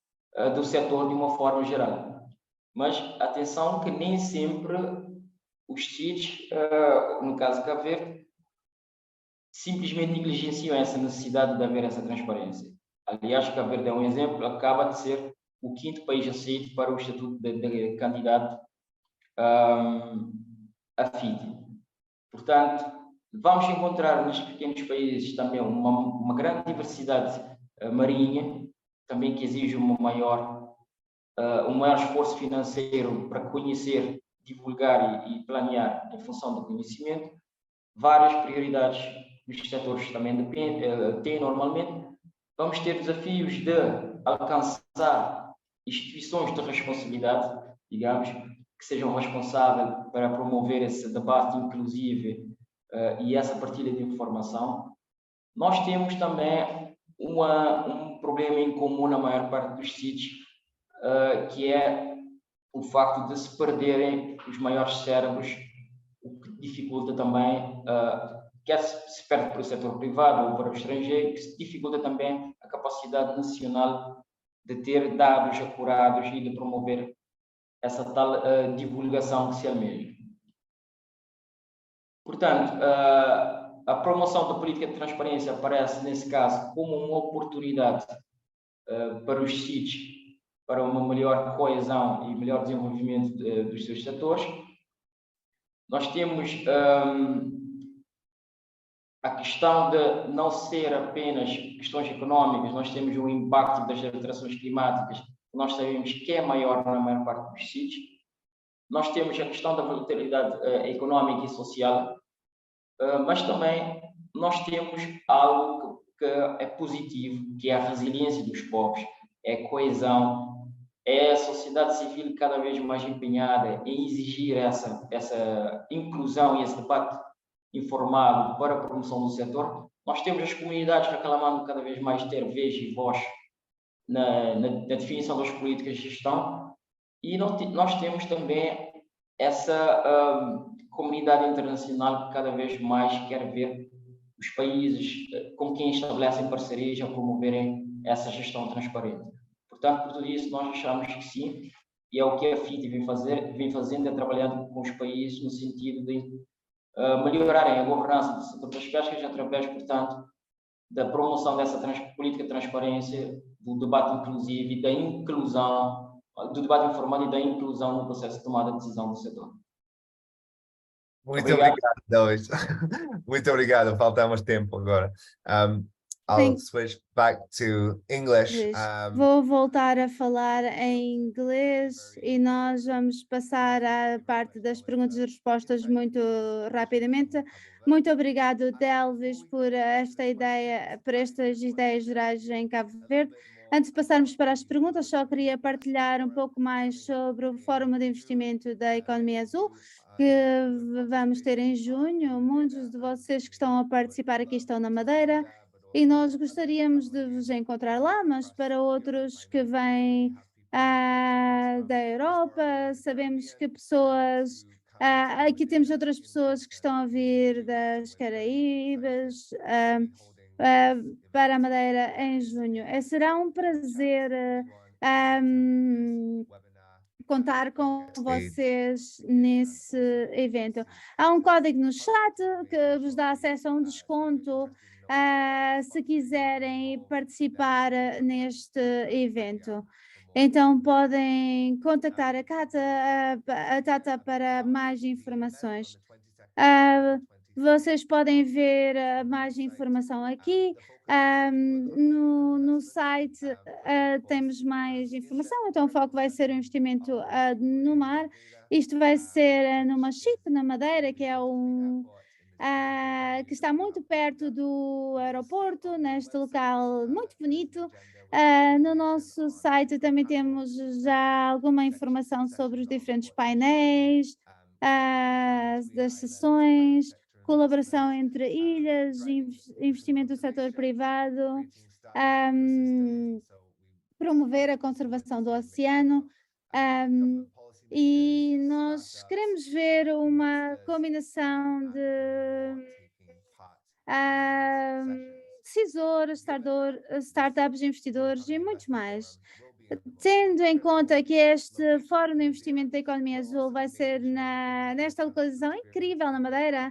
do setor de uma forma geral. Mas atenção que nem sempre os sítios, no caso de Cabo Verde, simplesmente negligenciam essa necessidade de haver essa transparência. Aliás, Cabo Verde é um exemplo, acaba de ser o 5º país aceito para o estatuto de candidato a FIDI. Portanto, vamos encontrar nestes pequenos países também uma grande diversidade marinha, também que exige um maior esforço financeiro para conhecer, divulgar e planear em função do conhecimento. Várias prioridades dos setores também têm normalmente. Vamos ter desafios de alcançar instituições de responsabilidade, digamos, que sejam responsáveis para promover esse debate inclusivo e essa partilha de informação. Nós temos também um problema em comum na maior parte dos sítios, que é o facto de se perderem os maiores cérebros, o que dificulta também, quer se perde para o setor privado ou para o estrangeiro, que se dificulta também a capacidade nacional de ter dados acurados e de promover essa tal divulgação que se almeja. Portanto, a promoção da política de transparência aparece, nesse caso, como uma oportunidade para os sítios, para uma melhor coesão e melhor desenvolvimento dos seus setores. Nós temos a questão de não ser apenas questões económicas, nós temos o impacto das alterações climáticas, que nós sabemos que é maior na maior parte dos sítios. Nós temos a questão da volatilidade económica e social, mas também nós temos algo que é positivo, que é a resiliência dos povos, é a coesão, é a sociedade civil cada vez mais empenhada em exigir essa inclusão e esse debate informado para a promoção do setor. Nós temos as comunidades reclamando cada vez mais ter vez e voz na definição das políticas de gestão, e nós temos também essa comunidade internacional que cada vez mais quer ver os países com quem estabelecem parcerias a promoverem essa gestão transparente. Portanto, por tudo isso, nós achamos que sim, e é o que a FIDI vem fazendo, é trabalhando com os países no sentido de melhorarem a governança do setor das pescas através, portanto, da promoção dessa política de transparência, do debate inclusivo e da inclusão, do debate informado e da inclusão no processo de tomada de decisão do setor. Muito obrigado, Luís. Muito obrigado, faltamos tempo agora. I'll switch back to English. Vou voltar a falar em inglês e nós vamos passar à parte das perguntas e respostas muito rapidamente. Muito obrigado, Delvis, por esta ideia, por estas ideias gerais em Cabo Verde. Antes de passarmos para as perguntas, só queria partilhar um pouco mais sobre o Fórum de Investimento da Economia Azul, que vamos ter em junho. Muitos de vocês que estão a participar aqui estão na Madeira e nós gostaríamos de vos encontrar lá, mas para outros que vêm da Europa, sabemos que pessoas, aqui temos outras pessoas que estão a vir das Caraíbas para a Madeira em junho. Será um prazer contar com vocês nesse evento. Há um código no chat que vos dá acesso a um desconto se quiserem participar neste evento. Então podem contactar a Tata para mais informações. Vocês podem ver mais informação aqui. No site temos mais informação, então o foco vai ser o investimento no mar. Isto vai ser numa Chico, na Madeira, que é que está muito perto do aeroporto, neste local muito bonito. No nosso site também temos já alguma informação sobre os diferentes painéis, das sessões, colaboração entre ilhas, investimento do setor privado, promover a conservação do oceano. E nós queremos ver uma combinação de decisores, startups, investidores e muito mais. Tendo em conta que este Fórum de Investimento da Economia Azul vai ser nesta localização incrível na Madeira,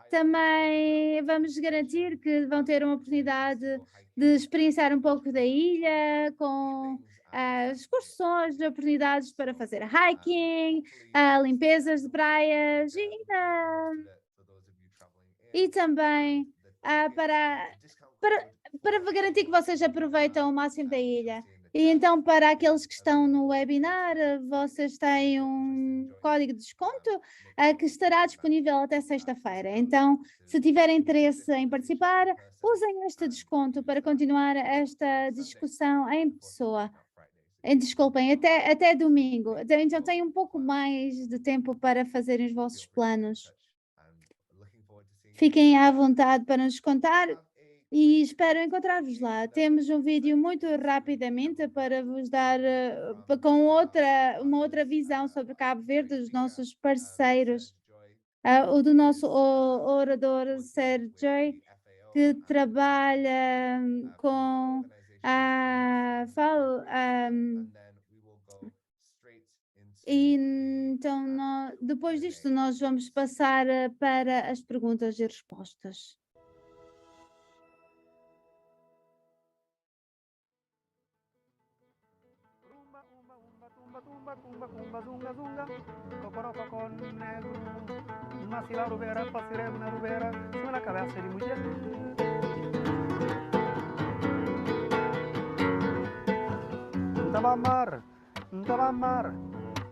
também vamos garantir que vão ter uma oportunidade de experienciar um pouco da ilha, com excursões, oportunidades para fazer hiking, limpezas de praias e também para garantir que vocês aproveitam o máximo da ilha. E então, para aqueles que estão no webinar, vocês têm um código de desconto que estará disponível até sexta-feira. Então, se tiverem interesse em participar, usem este desconto para continuar esta discussão em pessoa. Desculpem, até domingo. Então, têm um pouco mais de tempo para fazerem os vossos planos. Fiquem à vontade para nos contar e espero encontrar-vos lá. Temos um vídeo muito rapidamente para vos dar com uma outra visão sobre Cabo Verde, dos nossos parceiros. O do nosso orador Sergio, que trabalha com a FAO. E então, depois disto, nós vamos passar para as perguntas e respostas.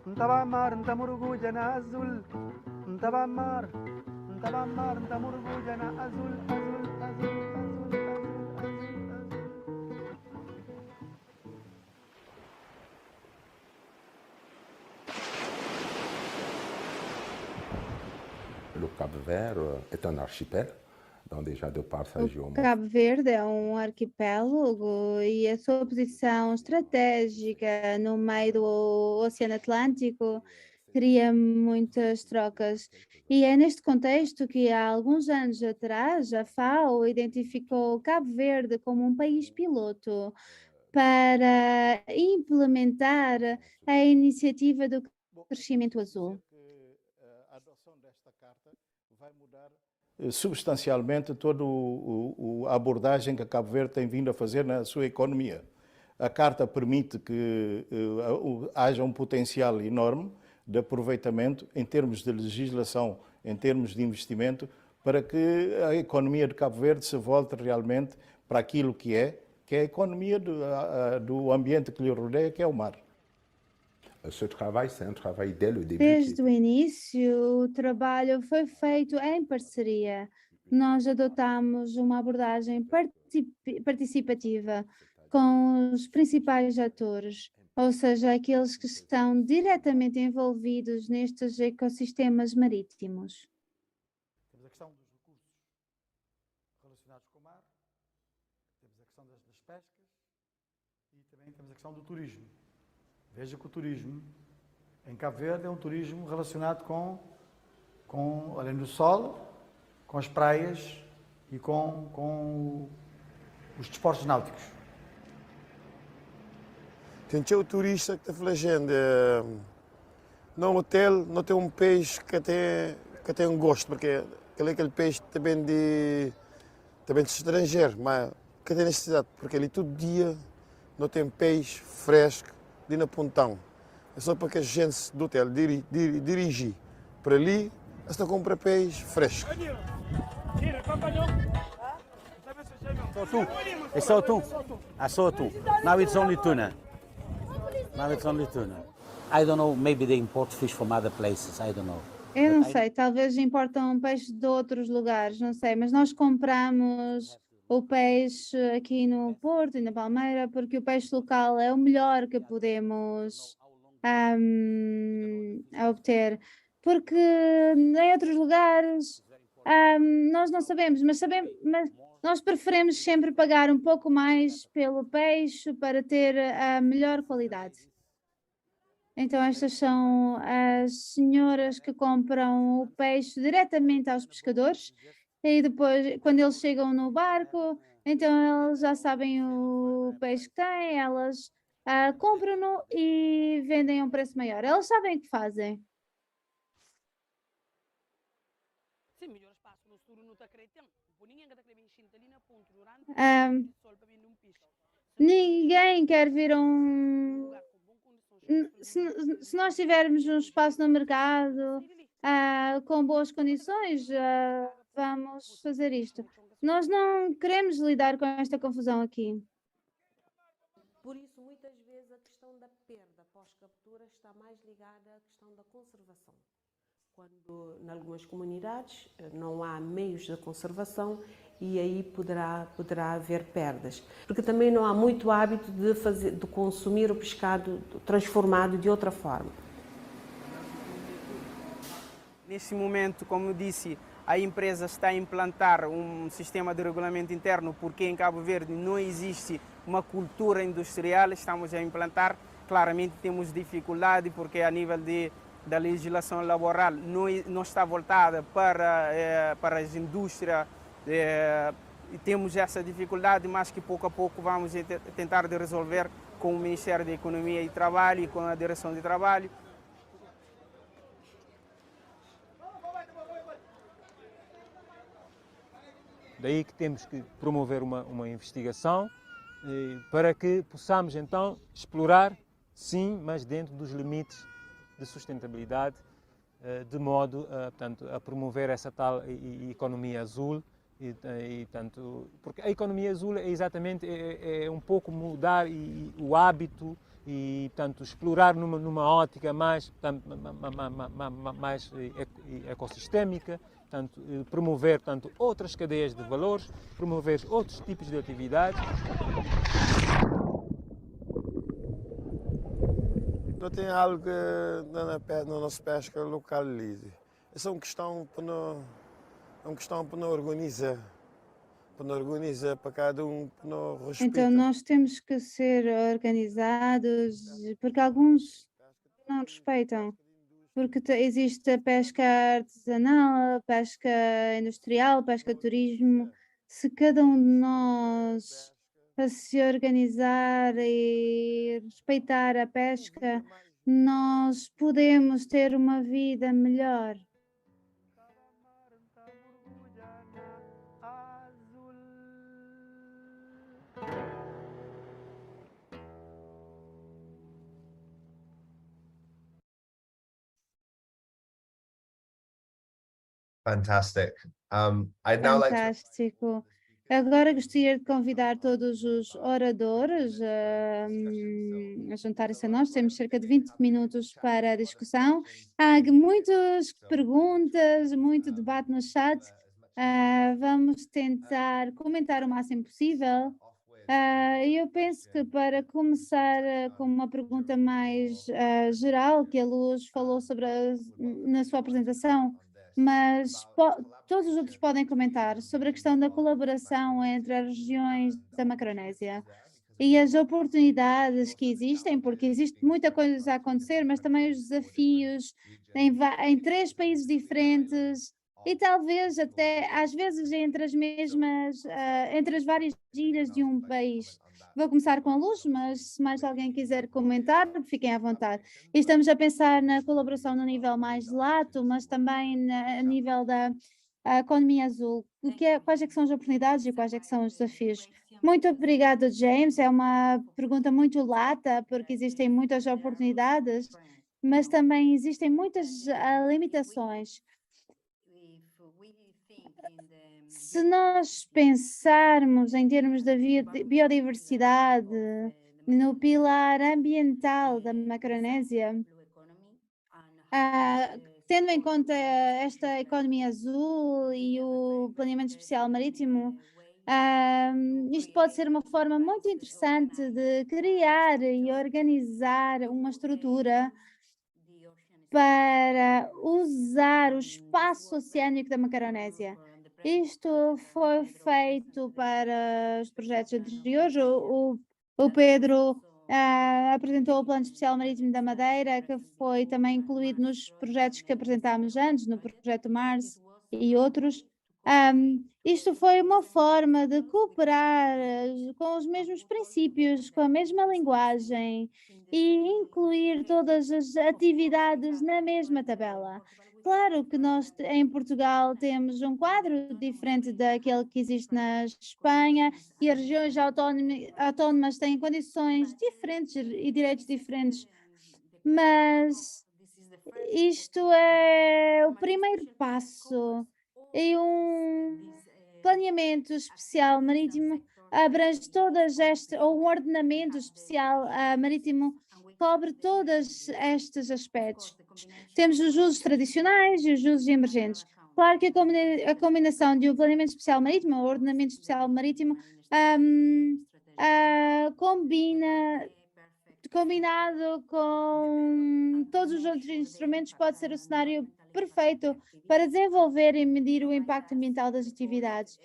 Ntabamar, ntamuruguja na azul. Ntabamar, ntamuruguja na azul, azul, azul, azul, azul, azul. Le Cap-Vert est un archipel, donc déjà de par sa géométrie. Cabo Verde é um arquipélago e a sua posição estratégica no meio do Oceano Atlântico cria muitas trocas. E é neste contexto que há alguns anos atrás a FAO identificou Cabo Verde como um país piloto para implementar a iniciativa do crescimento azul. A adoção desta carta vai mudar substancialmente toda a abordagem que Cabo Verde tem vindo a fazer na sua economia. A carta permite que haja um potencial enorme de aproveitamento em termos de legislação, em termos de investimento, para que a economia de Cabo Verde se volte realmente para aquilo que é a economia do ambiente que lhe rodeia, que é o mar. Ce travail, c'est un travail dès le début. Desde o início, o trabalho foi feito em parceria. Nós adotamos uma abordagem participativa com os principais atores, ou seja, aqueles que estão diretamente envolvidos nestes ecossistemas marítimos. Temos a questão dos recursos relacionados com o mar, temos a questão das pescas e também temos a questão do turismo. Veja que o turismo em Cabo Verde é um turismo relacionado com além do sol, com as praias e com os desportos náuticos. Tem o turista que está falando, no hotel não tem um peixe que tem um gosto, porque aquele peixe também de estrangeiro, mas que tem necessidade, porque ali todo dia não tem peixe fresco ali na Pontão. É só para que a gente do hotel dirigir para ali, hasta comprar peixe fresco. It's so too. I saw too. Now it's only tuna. Now it's only tuna. I don't know, maybe they import fish from other places, I don't know. Eu não sei, talvez importam peixe de outros lugares, não sei, mas nós compramos o peixe aqui no Porto e na Palmeira porque o peixe local é o melhor que podemos obter, porque em outros lugares nós não sabemos, mas nós preferimos sempre pagar um pouco mais pelo peixe para ter a melhor qualidade. Então estas são as senhoras que compram o peixe diretamente aos pescadores e depois, quando eles chegam no barco, então eles já sabem o peixe que têm, elas compram-no e vendem a um preço maior. Elas sabem o que fazem. Ninguém quer vir a um... Se nós tivermos um espaço no mercado com boas condições, vamos fazer isto. Nós não queremos lidar com esta confusão aqui. Por isso, muitas vezes, a questão da perda pós-captura está mais ligada à questão da conservação. Quando, em algumas comunidades, não há meios de conservação e aí poderá haver perdas. Porque também não há muito hábito de consumir o pescado transformado de outra forma. Neste momento, como eu disse, a empresa está a implantar um sistema de regulamento interno porque em Cabo Verde não existe uma cultura industrial, estamos a implantar. Claramente temos dificuldade porque a nível da legislação laboral não está voltada para as indústrias e temos essa dificuldade, mas que pouco a pouco vamos tentar de resolver com o Ministério da Economia e Trabalho e com a Direção de Trabalho. Daí que temos que promover uma investigação para que possamos então explorar, sim, mas dentro dos limites de sustentabilidade, de modo portanto, a promover essa tal economia azul. Porque a economia azul é exatamente um pouco mudar o hábito e portanto, explorar numa ótica mais ecossistémica, portanto, promover outras cadeias de valores, promover outros tipos de atividades. Não tem algo na nossa pesca localize. Essa é uma questão para não organizar. Para cada um, para não respeitar. Então nós temos que ser organizados, porque alguns não respeitam. Porque existe a pesca artesanal, a pesca industrial, a pesca turismo. Se cada um de nós se organizar e respeitar a pesca, nós podemos ter uma vida melhor. Fantastic. I'd now like to... Fantástico. Agora gostaria de convidar todos os oradores a juntarem-se a nós. Temos cerca de 20 minutos para a discussão. Há muitas perguntas, muito debate no chat. Vamos tentar comentar o máximo possível. Eu penso que para começar com uma pergunta mais geral, que a Luz falou sobre na sua apresentação, mas todos os outros podem comentar sobre a questão da colaboração entre as regiões da Macronésia e as oportunidades que existem, porque existe muita coisa a acontecer, mas também os desafios em 3 países diferentes e talvez até às vezes entre as mesmas, entre as várias ilhas de um país. Vou começar com a Luz, mas se mais alguém quiser comentar, fiquem à vontade. E estamos a pensar na colaboração no nível mais lato, mas também a nível da economia azul. Quais é que são as oportunidades e quais é que são os desafios? Muito obrigada, James. É uma pergunta muito lata, porque existem muitas oportunidades, mas também existem muitas limitações. Se nós pensarmos em termos da biodiversidade, no pilar ambiental da Macronésia, tendo em conta esta economia azul e o planeamento especial marítimo, isto pode ser uma forma muito interessante de criar e organizar uma estrutura para usar o espaço oceânico da Macronésia. Isto foi feito para os projetos anteriores. O Pedro apresentou o Plano Especial Marítimo da Madeira, que foi também incluído nos projetos que apresentámos antes, no Projeto Mars e outros. Isto foi uma forma de cooperar com os mesmos princípios, com a mesma linguagem e incluir todas as atividades na mesma tabela. Claro que nós em Portugal temos um quadro diferente daquele que existe na Espanha e as regiões autónomas têm condições diferentes e direitos diferentes, mas isto é o primeiro passo e um planeamento especial marítimo abrange todas estas, ou um ordenamento especial marítimo cobre todos estes aspectos. Temos os usos tradicionais e os usos emergentes. Claro que a combinação de um planeamento especial marítimo ou ordenamento especial marítimo combinado com todos os outros instrumentos pode ser o cenário perfeito para desenvolver e medir o impacto ambiental das atividades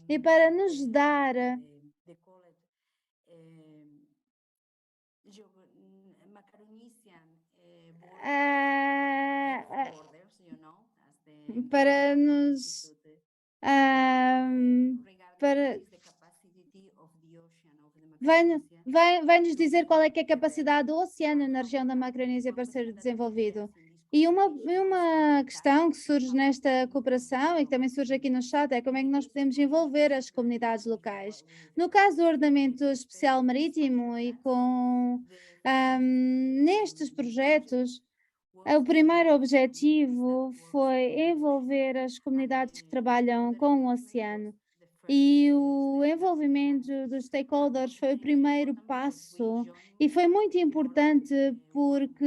e para nos dar para nos vai-nos dizer qual é que é a capacidade do oceano na região da Macronésia para ser desenvolvido. E uma questão que surge nesta cooperação e que também surge aqui no chat é como é que nós podemos envolver as comunidades locais. No caso do ordenamento especial marítimo e com nestes projetos, o primeiro objetivo foi envolver as comunidades que trabalham com o oceano. E o envolvimento dos stakeholders foi o primeiro passo e foi muito importante porque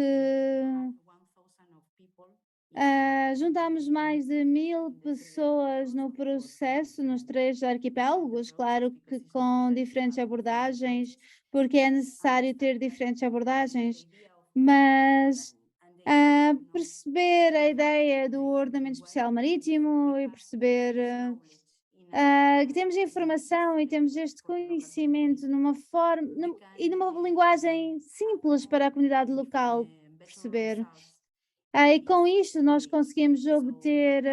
juntámos mais de 1000 pessoas no processo, nos 3 arquipélagos, claro que com diferentes abordagens, porque é necessário ter diferentes abordagens, mas perceber a ideia do ordenamento especial marítimo e perceber que temos informação e temos este conhecimento numa forma e numa linguagem simples para a comunidade local perceber. E com isto nós conseguimos obter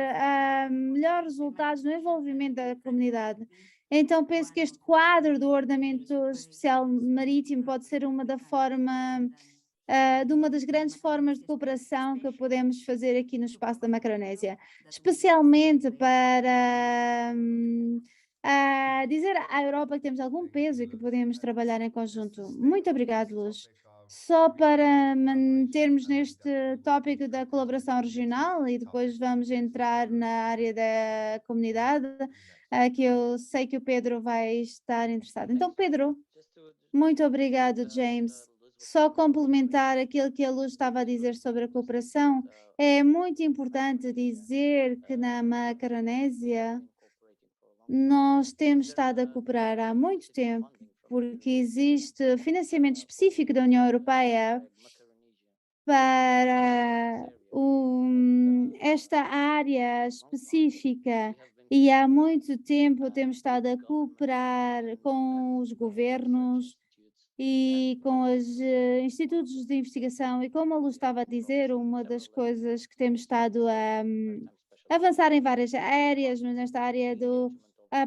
melhores resultados no envolvimento da comunidade. Então penso que este quadro do ordenamento especial marítimo pode ser uma das grandes formas de cooperação que podemos fazer aqui no espaço da Macronésia, especialmente para dizer à Europa que temos algum peso e que podemos trabalhar em conjunto. Muito obrigado, Luz. Só para mantermos neste tópico da colaboração regional e depois vamos entrar na área da comunidade. que eu sei que o Pedro vai estar interessado. Então, Pedro, muito obrigado, James. Só complementar aquilo que a Luz estava a dizer sobre a cooperação, é muito importante dizer que na Macaronésia nós temos estado a cooperar há muito tempo, porque existe financiamento específico da União Europeia para esta área específica e há muito tempo temos estado a cooperar com os governos e com os institutos de investigação e como a Lu estava a dizer, uma das coisas que temos estado a avançar em várias áreas, mas nesta área do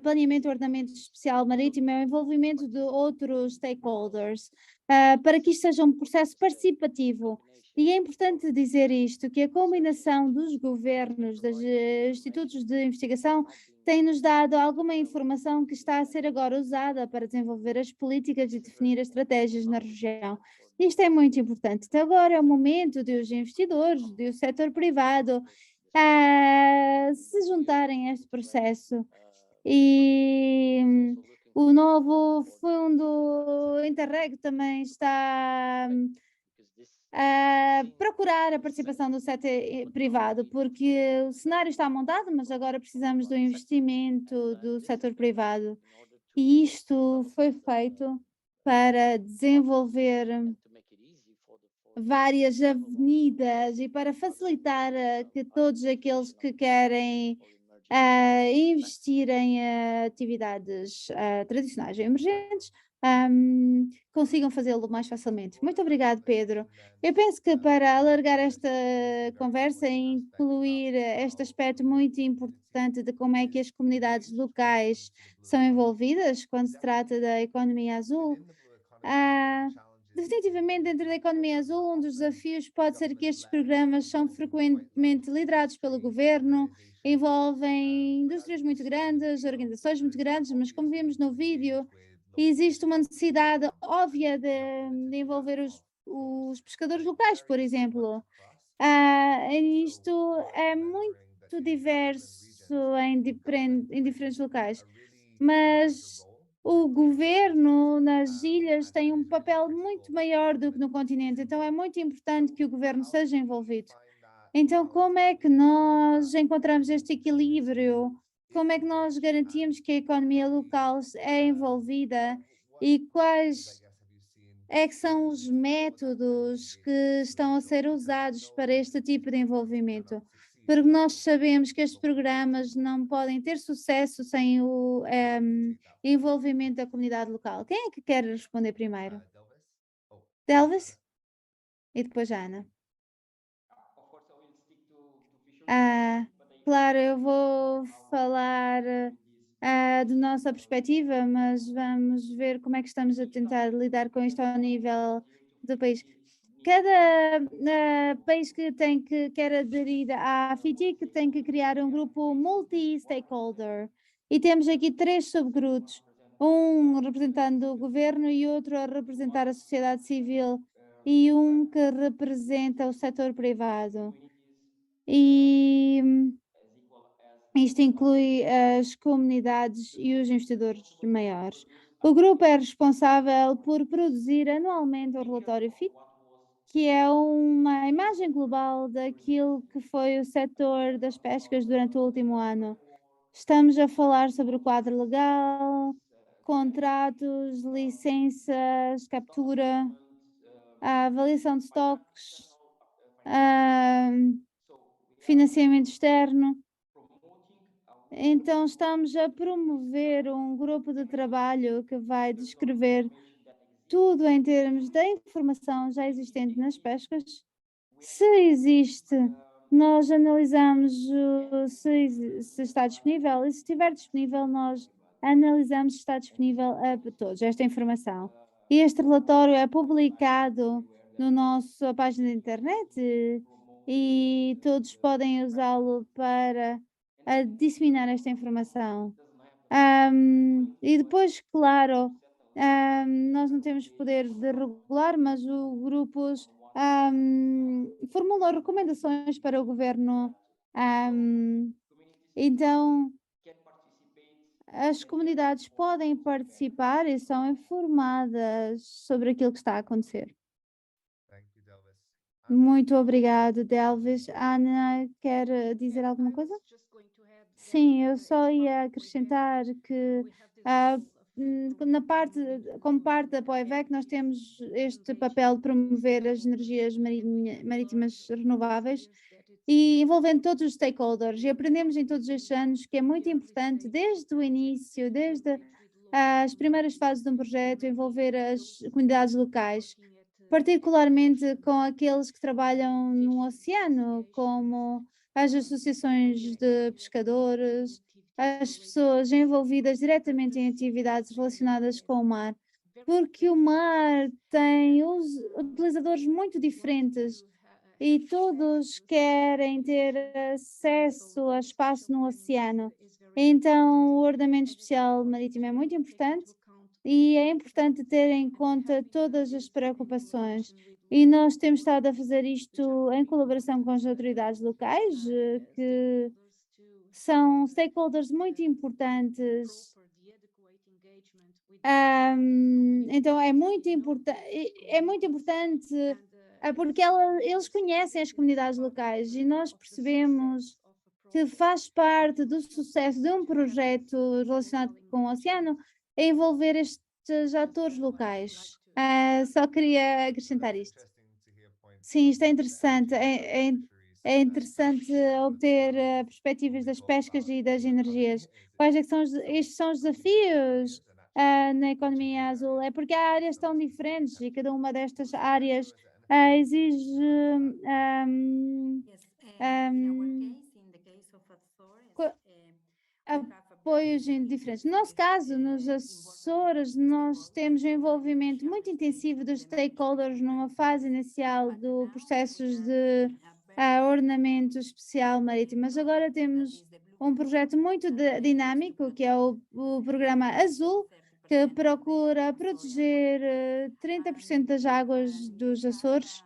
planeamento e ordenamento especial marítimo é o envolvimento de outros stakeholders para que isto seja um processo participativo. E é importante dizer isto, que a combinação dos governos, dos institutos de investigação, tem-nos dado alguma informação que está a ser agora usada para desenvolver as políticas e definir as estratégias na região. Isto é muito importante. Então, agora é o momento de os investidores, do setor privado, se juntarem a este processo. E o novo fundo Interreg também está a procurar a participação do setor privado, porque o cenário está montado, mas agora precisamos do investimento do setor privado. E isto foi feito para desenvolver várias avenidas e para facilitar que todos aqueles que querem investir em atividades tradicionais e emergentes consigam fazê-lo mais facilmente. Muito obrigado, Pedro. Eu penso que para alargar esta conversa e incluir este aspecto muito importante de como é que as comunidades locais são envolvidas quando se trata da economia azul, definitivamente dentro da economia azul, um dos desafios pode ser que estes programas são frequentemente liderados pelo governo, envolvem indústrias muito grandes, organizações muito grandes, mas como vimos no vídeo, existe uma necessidade óbvia de envolver os pescadores locais, por exemplo. Isto é muito diverso em diferentes locais, mas o governo nas ilhas tem um papel muito maior do que no continente, então é muito importante que o governo seja envolvido. Então, como é que nós encontramos este equilíbrio? Como é que nós garantimos que a economia local é envolvida e quais é que são os métodos que estão a ser usados para este tipo de envolvimento? Porque nós sabemos que estes programas não podem ter sucesso sem o envolvimento da comunidade local. Quem é que quer responder primeiro? Delvis? E depois a Ana. Claro, eu vou falar da nossa perspectiva, mas vamos ver como é que estamos a tentar lidar com isto ao nível do país. Cada país que quer aderir à FITIC tem que criar um grupo multi-stakeholder e temos aqui 3 subgrupos, um representando o governo e outro a representar a sociedade civil e um que representa o setor privado. E isto inclui as comunidades e os investidores maiores. O grupo é responsável por produzir anualmente o relatório FIT, que é uma imagem global daquilo que foi o setor das pescas durante o último ano. Estamos a falar sobre o quadro legal, contratos, licenças, captura, a avaliação de estoques, financiamento externo. Então, estamos a promover um grupo de trabalho que vai descrever tudo em termos da informação já existente nas pescas. Se existe, nós analisamos se está disponível e se estiver disponível, nós analisamos se está disponível a todos esta informação. E este relatório é publicado no nossa página de internet e todos podem usá-lo para disseminar esta informação. E depois, claro, nós não temos poder de regular, mas o grupos formula recomendações para o governo. Então, as comunidades podem participar e são informadas sobre aquilo que está a acontecer. Muito obrigado, Delvis. Ana, quer dizer alguma coisa? Sim, eu só ia acrescentar que como parte da POEVEC, nós temos este papel de promover as energias marítimas renováveis e envolvendo todos os stakeholders. E aprendemos em todos estes anos que é muito importante, desde o início, desde as primeiras fases de um projeto, envolver as comunidades locais, particularmente com aqueles que trabalham no oceano, como as associações de pescadores, as pessoas envolvidas diretamente em atividades relacionadas com o mar, porque o mar tem utilizadores muito diferentes e todos querem ter acesso a espaço no oceano. Então, o ordenamento especial marítimo é muito importante e é importante ter em conta todas as preocupações. E nós temos estado a fazer isto em colaboração com as autoridades locais, que são stakeholders muito importantes. Então é muito importante porque eles conhecem as comunidades locais e nós percebemos que faz parte do sucesso de um projeto relacionado com o oceano é envolver estes atores locais. Só queria acrescentar isto. Sim, isto é interessante. É interessante obter perspectivas das pescas e das energias. Quais é que estes são os desafios na economia azul? É porque há áreas tão diferentes e cada uma destas áreas exige apoios diferentes. No nosso caso, nos Açores, nós temos um envolvimento muito intensivo dos stakeholders numa fase inicial do processos de ordenamento especial marítimo, mas agora temos um projeto muito dinâmico, que é o Programa Azul, que procura proteger 30% das águas dos Açores.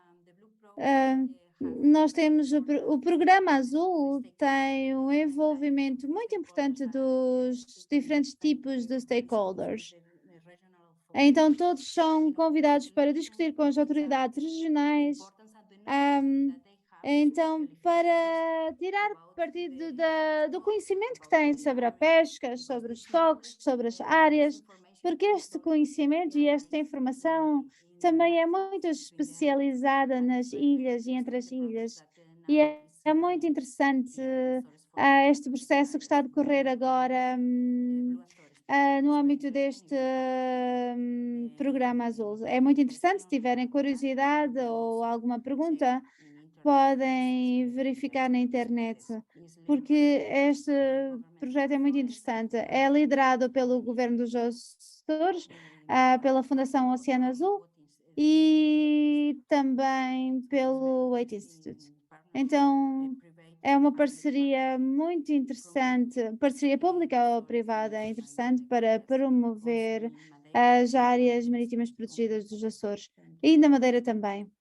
Nós temos o Programa Azul, tem um envolvimento muito importante dos diferentes tipos de stakeholders. Então, todos são convidados para discutir com as autoridades regionais, então, para tirar partido do conhecimento que têm sobre a pesca, sobre os estoques, sobre as áreas, porque este conhecimento e esta informação também é muito especializada nas ilhas e entre as ilhas. E é muito interessante este processo que está a decorrer agora no âmbito deste Programa Azul. É muito interessante, se tiverem curiosidade ou alguma pergunta, podem verificar na internet, porque este projeto é muito interessante. É liderado pelo Governo dos Açores, pela Fundação Oceano Azul e também pelo Waitt Institute. Então, é uma parceria muito interessante, parceria pública ou privada interessante para promover as áreas marítimas protegidas dos Açores e da Madeira também.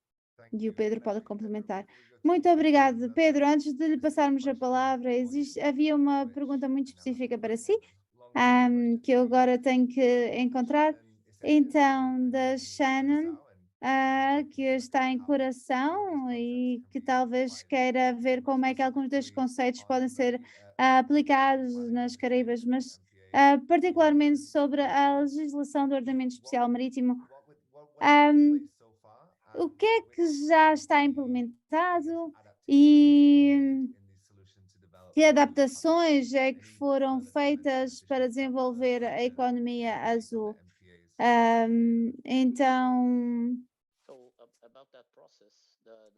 E o Pedro pode complementar. Muito obrigado, Pedro. Antes de lhe passarmos a palavra, havia uma pergunta muito específica para si, que eu agora tenho que encontrar. Então, da Shannon, que está em coração e que talvez queira ver como é que alguns destes conceitos podem ser aplicados nas Caraíbas, mas particularmente sobre a legislação do ordenamento especial marítimo. O que é que já está implementado e que adaptações é que foram feitas para desenvolver a economia azul? Então,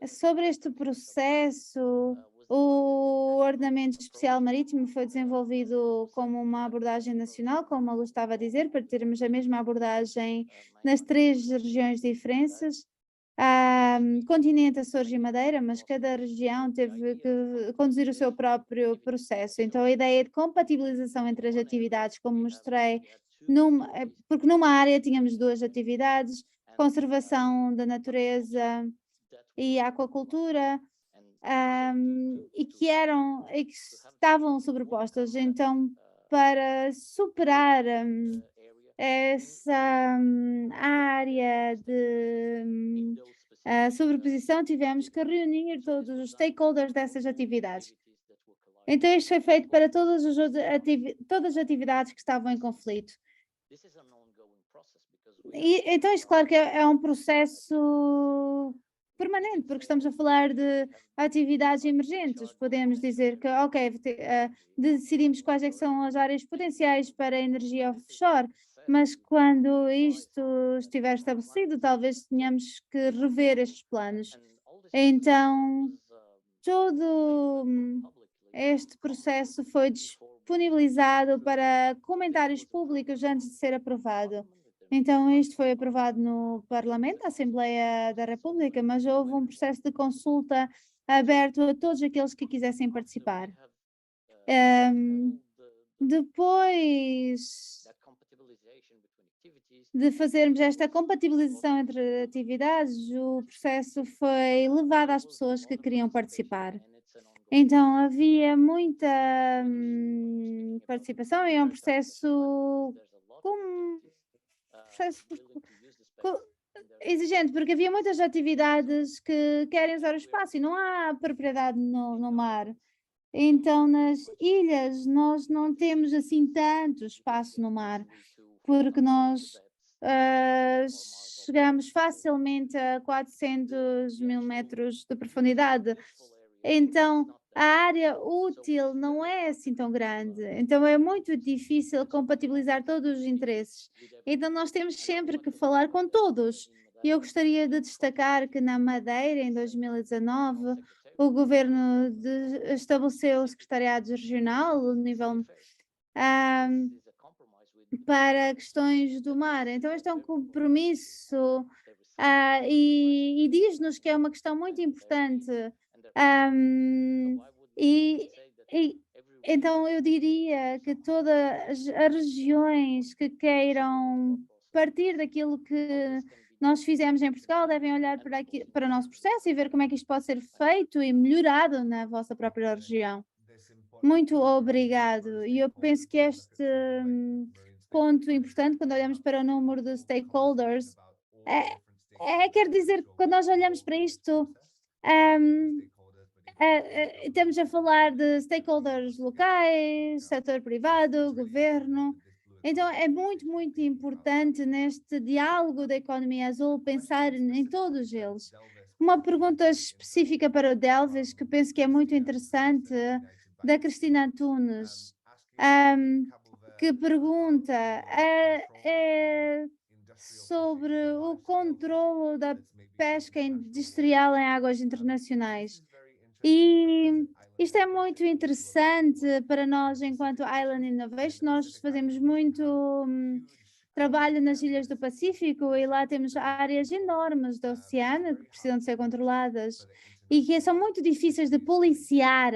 sobre este processo, o ordenamento especial marítimo foi desenvolvido como uma abordagem nacional, como eu estava a dizer, para termos a mesma abordagem nas 3 regiões diferentes. Continente, Açores e Madeira, mas cada região teve que conduzir o seu próprio processo. Então, a ideia de compatibilização entre as atividades, como mostrei, porque numa área tínhamos 2 atividades, conservação da natureza e aquacultura, e que estavam sobrepostas. Então, para superar essa área de sobreposição, tivemos que reunir todos os stakeholders dessas atividades. Então, isto foi feito para todas as atividades que estavam em conflito. E, então, isto, claro que é um processo permanente, porque estamos a falar de atividades emergentes. Podemos dizer que, ok, decidimos quais é que são as áreas potenciais para a energia offshore, mas quando isto estiver estabelecido, talvez tenhamos que rever estes planos. Então, todo este processo foi disponibilizado para comentários públicos antes de ser aprovado. Então, isto foi aprovado no Parlamento, a Assembleia da República, mas houve um processo de consulta aberto a todos aqueles que quisessem participar. Depois de fazermos esta compatibilização entre atividades, o processo foi levado às pessoas que queriam participar. Então, havia muita participação e é um processo exigente, porque havia muitas atividades que querem usar o espaço e não há propriedade no mar. Então, nas ilhas, nós não temos assim tanto espaço no mar, porque nós chegamos facilmente a 400.000 metros de profundidade. Então, a área útil não é assim tão grande. Então, é muito difícil compatibilizar todos os interesses. Então, nós temos sempre que falar com todos. E eu gostaria de destacar que na Madeira, em 2019, o governo estabeleceu o secretariado regional, o nível para questões do mar. Então, este é um compromisso e diz-nos que é uma questão muito importante. Então, eu diria que todas as regiões que queiram partir daquilo que nós fizemos em Portugal devem olhar para o nosso processo e ver como é que isto pode ser feito e melhorado na vossa própria região. Muito obrigado. E eu penso que este ponto importante, quando olhamos para o número de stakeholders, quer dizer que quando nós olhamos para isto, estamos a falar de stakeholders locais, setor privado, governo. Então, é muito, muito importante neste diálogo da economia azul pensar em todos eles. Uma pergunta específica para o Delvis, que penso que é muito interessante, da Cristina Antunes, que pergunta sobre o controlo da pesca industrial em águas internacionais. E isto é muito interessante para nós enquanto Island Innovation. Nós fazemos muito trabalho nas ilhas do Pacífico e lá temos áreas enormes do oceano que precisam de ser controladas e que são muito difíceis de policiar.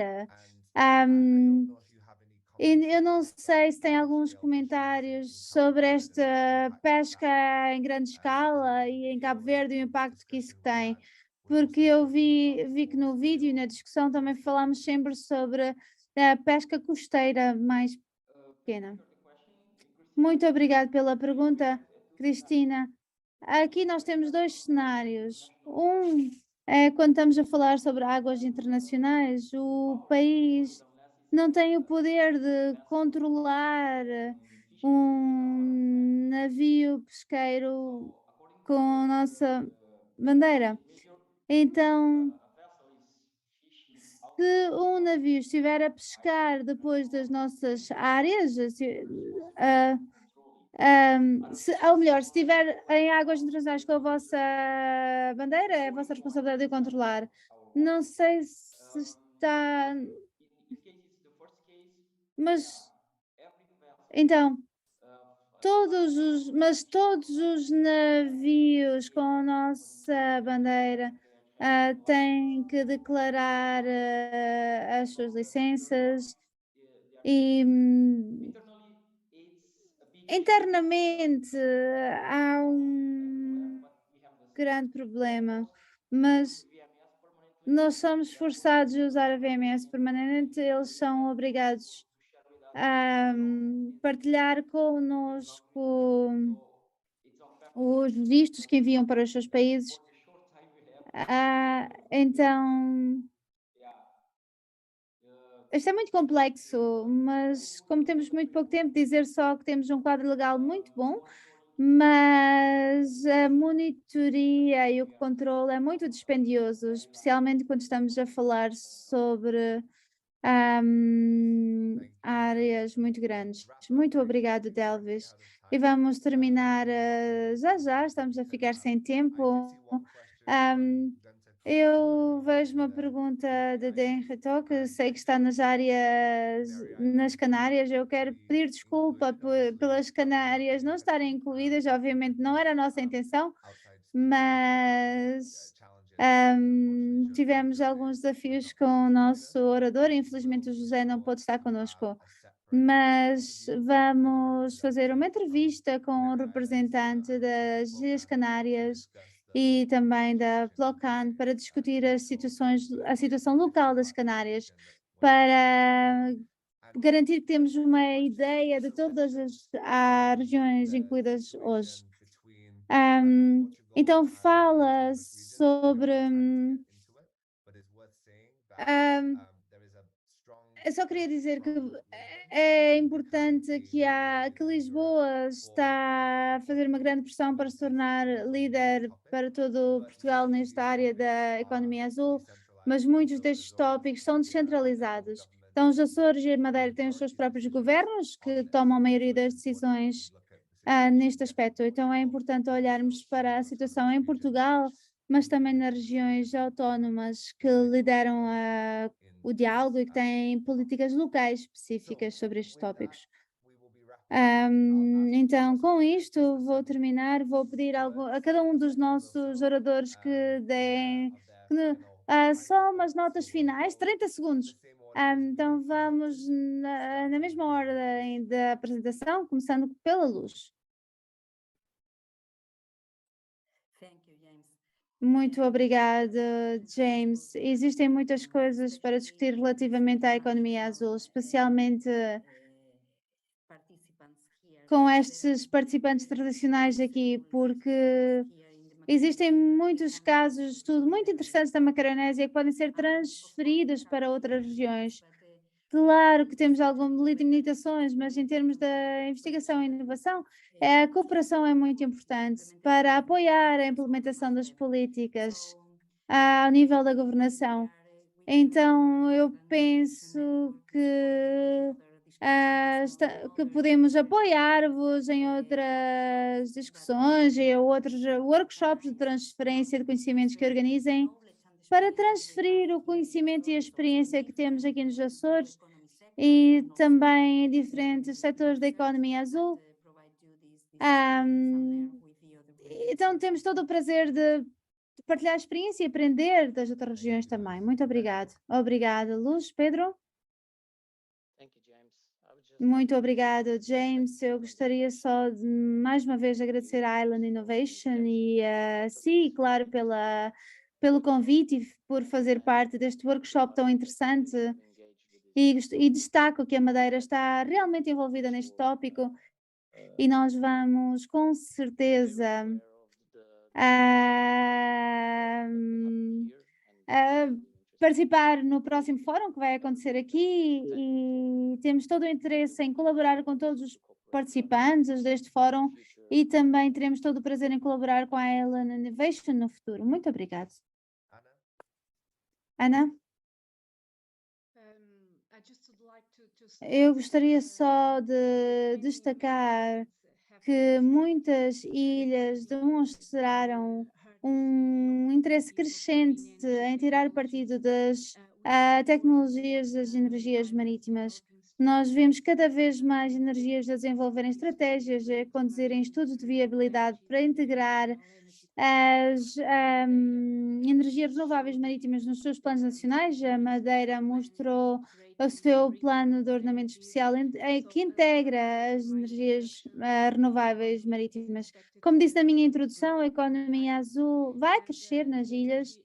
Eu não sei se tem alguns comentários sobre esta pesca em grande escala e em Cabo Verde e o impacto que isso tem, porque eu vi que no vídeo e na discussão também falamos sempre sobre a pesca costeira mais pequena. Muito obrigada pela pergunta, Cristina. Aqui nós temos dois cenários. Um é quando estamos a falar sobre águas internacionais, o país não tem o poder de controlar um navio pesqueiro com a nossa bandeira. Então, se um navio estiver a pescar depois das nossas áreas, ou melhor, se estiver em águas internacionais com a vossa bandeira, é a vossa responsabilidade de controlar. Não sei se está... Mas, então, todos os navios com a nossa bandeira têm que declarar as suas licenças e internamente há um grande problema, mas nós somos forçados a usar a VMS permanente, eles são obrigados partilhar connosco os vistos que enviam para os seus países. Então, isto é muito complexo, mas como temos muito pouco tempo, dizer só que temos um quadro legal muito bom, mas a monitoria e o controle é muito dispendioso, especialmente quando estamos a falar sobre áreas muito grandes. Muito obrigado, Delvis. E vamos terminar já, estamos a ficar sem tempo. Eu vejo uma pergunta de Denreto, que sei que está nas Canárias. Eu quero pedir desculpa pelas Canárias não estarem incluídas, obviamente não era a nossa intenção, mas tivemos alguns desafios com o nosso orador. Infelizmente o José não pôde estar connosco, mas vamos fazer uma entrevista com o representante das Ilhas Canárias e também da Plocan para discutir a situação local das Canárias, para garantir que temos uma ideia de todas as regiões incluídas hoje. Então fala sobre eu só queria dizer que é importante que Lisboa está a fazer uma grande pressão para se tornar líder para todo Portugal nesta área da economia azul, mas muitos destes tópicos são descentralizados. Então, os Açores e a Madeira têm os seus próprios governos que tomam a maioria das decisões neste aspecto. Então, é importante olharmos para a situação em Portugal, mas também nas regiões autónomas que lideram o diálogo e que têm políticas locais específicas sobre estes tópicos. Então, com isto, vou terminar. Vou pedir a cada um dos nossos oradores que deem só umas notas finais, 30 segundos. Então, vamos na mesma ordem da apresentação, começando pela Luz. Muito obrigada, James. Existem muitas coisas para discutir relativamente à economia azul, especialmente com estes participantes tradicionais aqui, porque existem muitos casos de estudo muito interessantes da Macaronésia que podem ser transferidos para outras regiões. Claro que temos algumas limitações, mas em termos da investigação e inovação, a cooperação é muito importante para apoiar a implementação das políticas ao nível da governação. Então, eu penso que podemos apoiar-vos em outras discussões e outros workshops de transferência de conhecimentos que organizem para transferir o conhecimento e a experiência que temos aqui nos Açores e também em diferentes setores da economia azul. Então, temos todo o prazer de partilhar a experiência e aprender das outras regiões também. Muito obrigado. Obrigada, Luz. Pedro? Muito obrigada, James. Eu gostaria só de, mais uma vez, agradecer à Island Innovation e sim, claro, pelo convite e por fazer parte deste workshop tão interessante. E destaco que a Madeira está realmente envolvida neste tópico e nós vamos, com certeza, participar no próximo fórum que vai acontecer aqui e temos todo o interesse em colaborar com todos os participantes deste fórum e também teremos todo o prazer em colaborar com a Island Innovation no futuro. Muito obrigada. Ana? Eu gostaria só de destacar que muitas ilhas demonstraram um interesse crescente em tirar partido das tecnologias das energias marítimas. Nós vemos cada vez mais energias a desenvolverem estratégias, a conduzirem estudos de viabilidade para integrar as energias renováveis marítimas nos seus planos nacionais. A Madeira mostrou o seu plano de ordenamento especial que integra as energias renováveis marítimas. Como disse na minha introdução, a economia azul vai crescer nas ilhas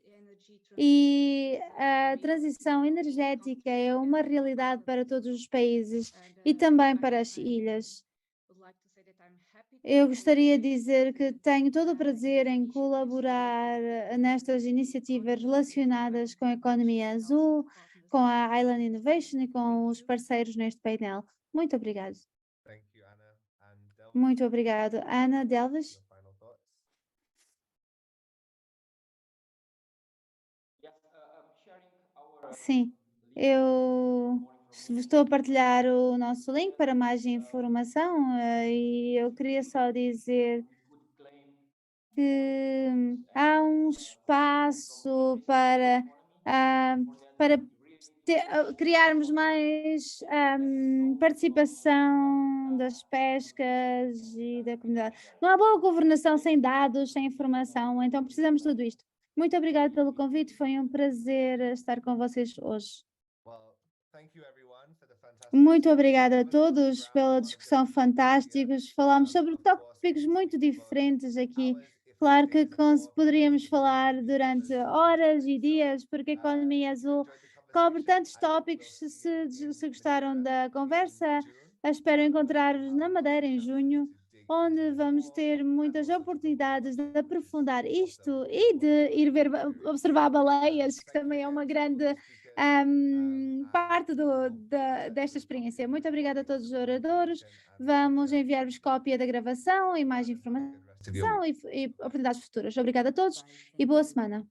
e a transição energética é uma realidade para todos os países e também para as ilhas. Eu gostaria de dizer que tenho todo o prazer em colaborar nestas iniciativas relacionadas com a economia azul, com a Island Innovation e com os parceiros neste painel. Muito obrigado. Muito obrigado. Ana Delves? Sim, eu estou a partilhar o nosso link para mais informação e eu queria só dizer que há um espaço para, para criarmos mais participação das pescas e da comunidade. Não há boa governação sem dados, sem informação, então precisamos de tudo isto. Muito obrigada pelo convite, foi um prazer estar com vocês hoje. Muito obrigada a todos pela discussão fantástica. Falámos sobre tópicos muito diferentes aqui. Claro que poderíamos falar durante horas e dias, porque a economia azul cobre tantos tópicos. Se gostaram da conversa, espero encontrar-vos na Madeira em junho, onde vamos ter muitas oportunidades de aprofundar isto e de ir observar baleias, que também é uma grande parte desta experiência. Muito obrigada a todos os oradores. Vamos enviar-vos cópia da gravação e mais informação e oportunidades futuras. Obrigada a todos e boa semana.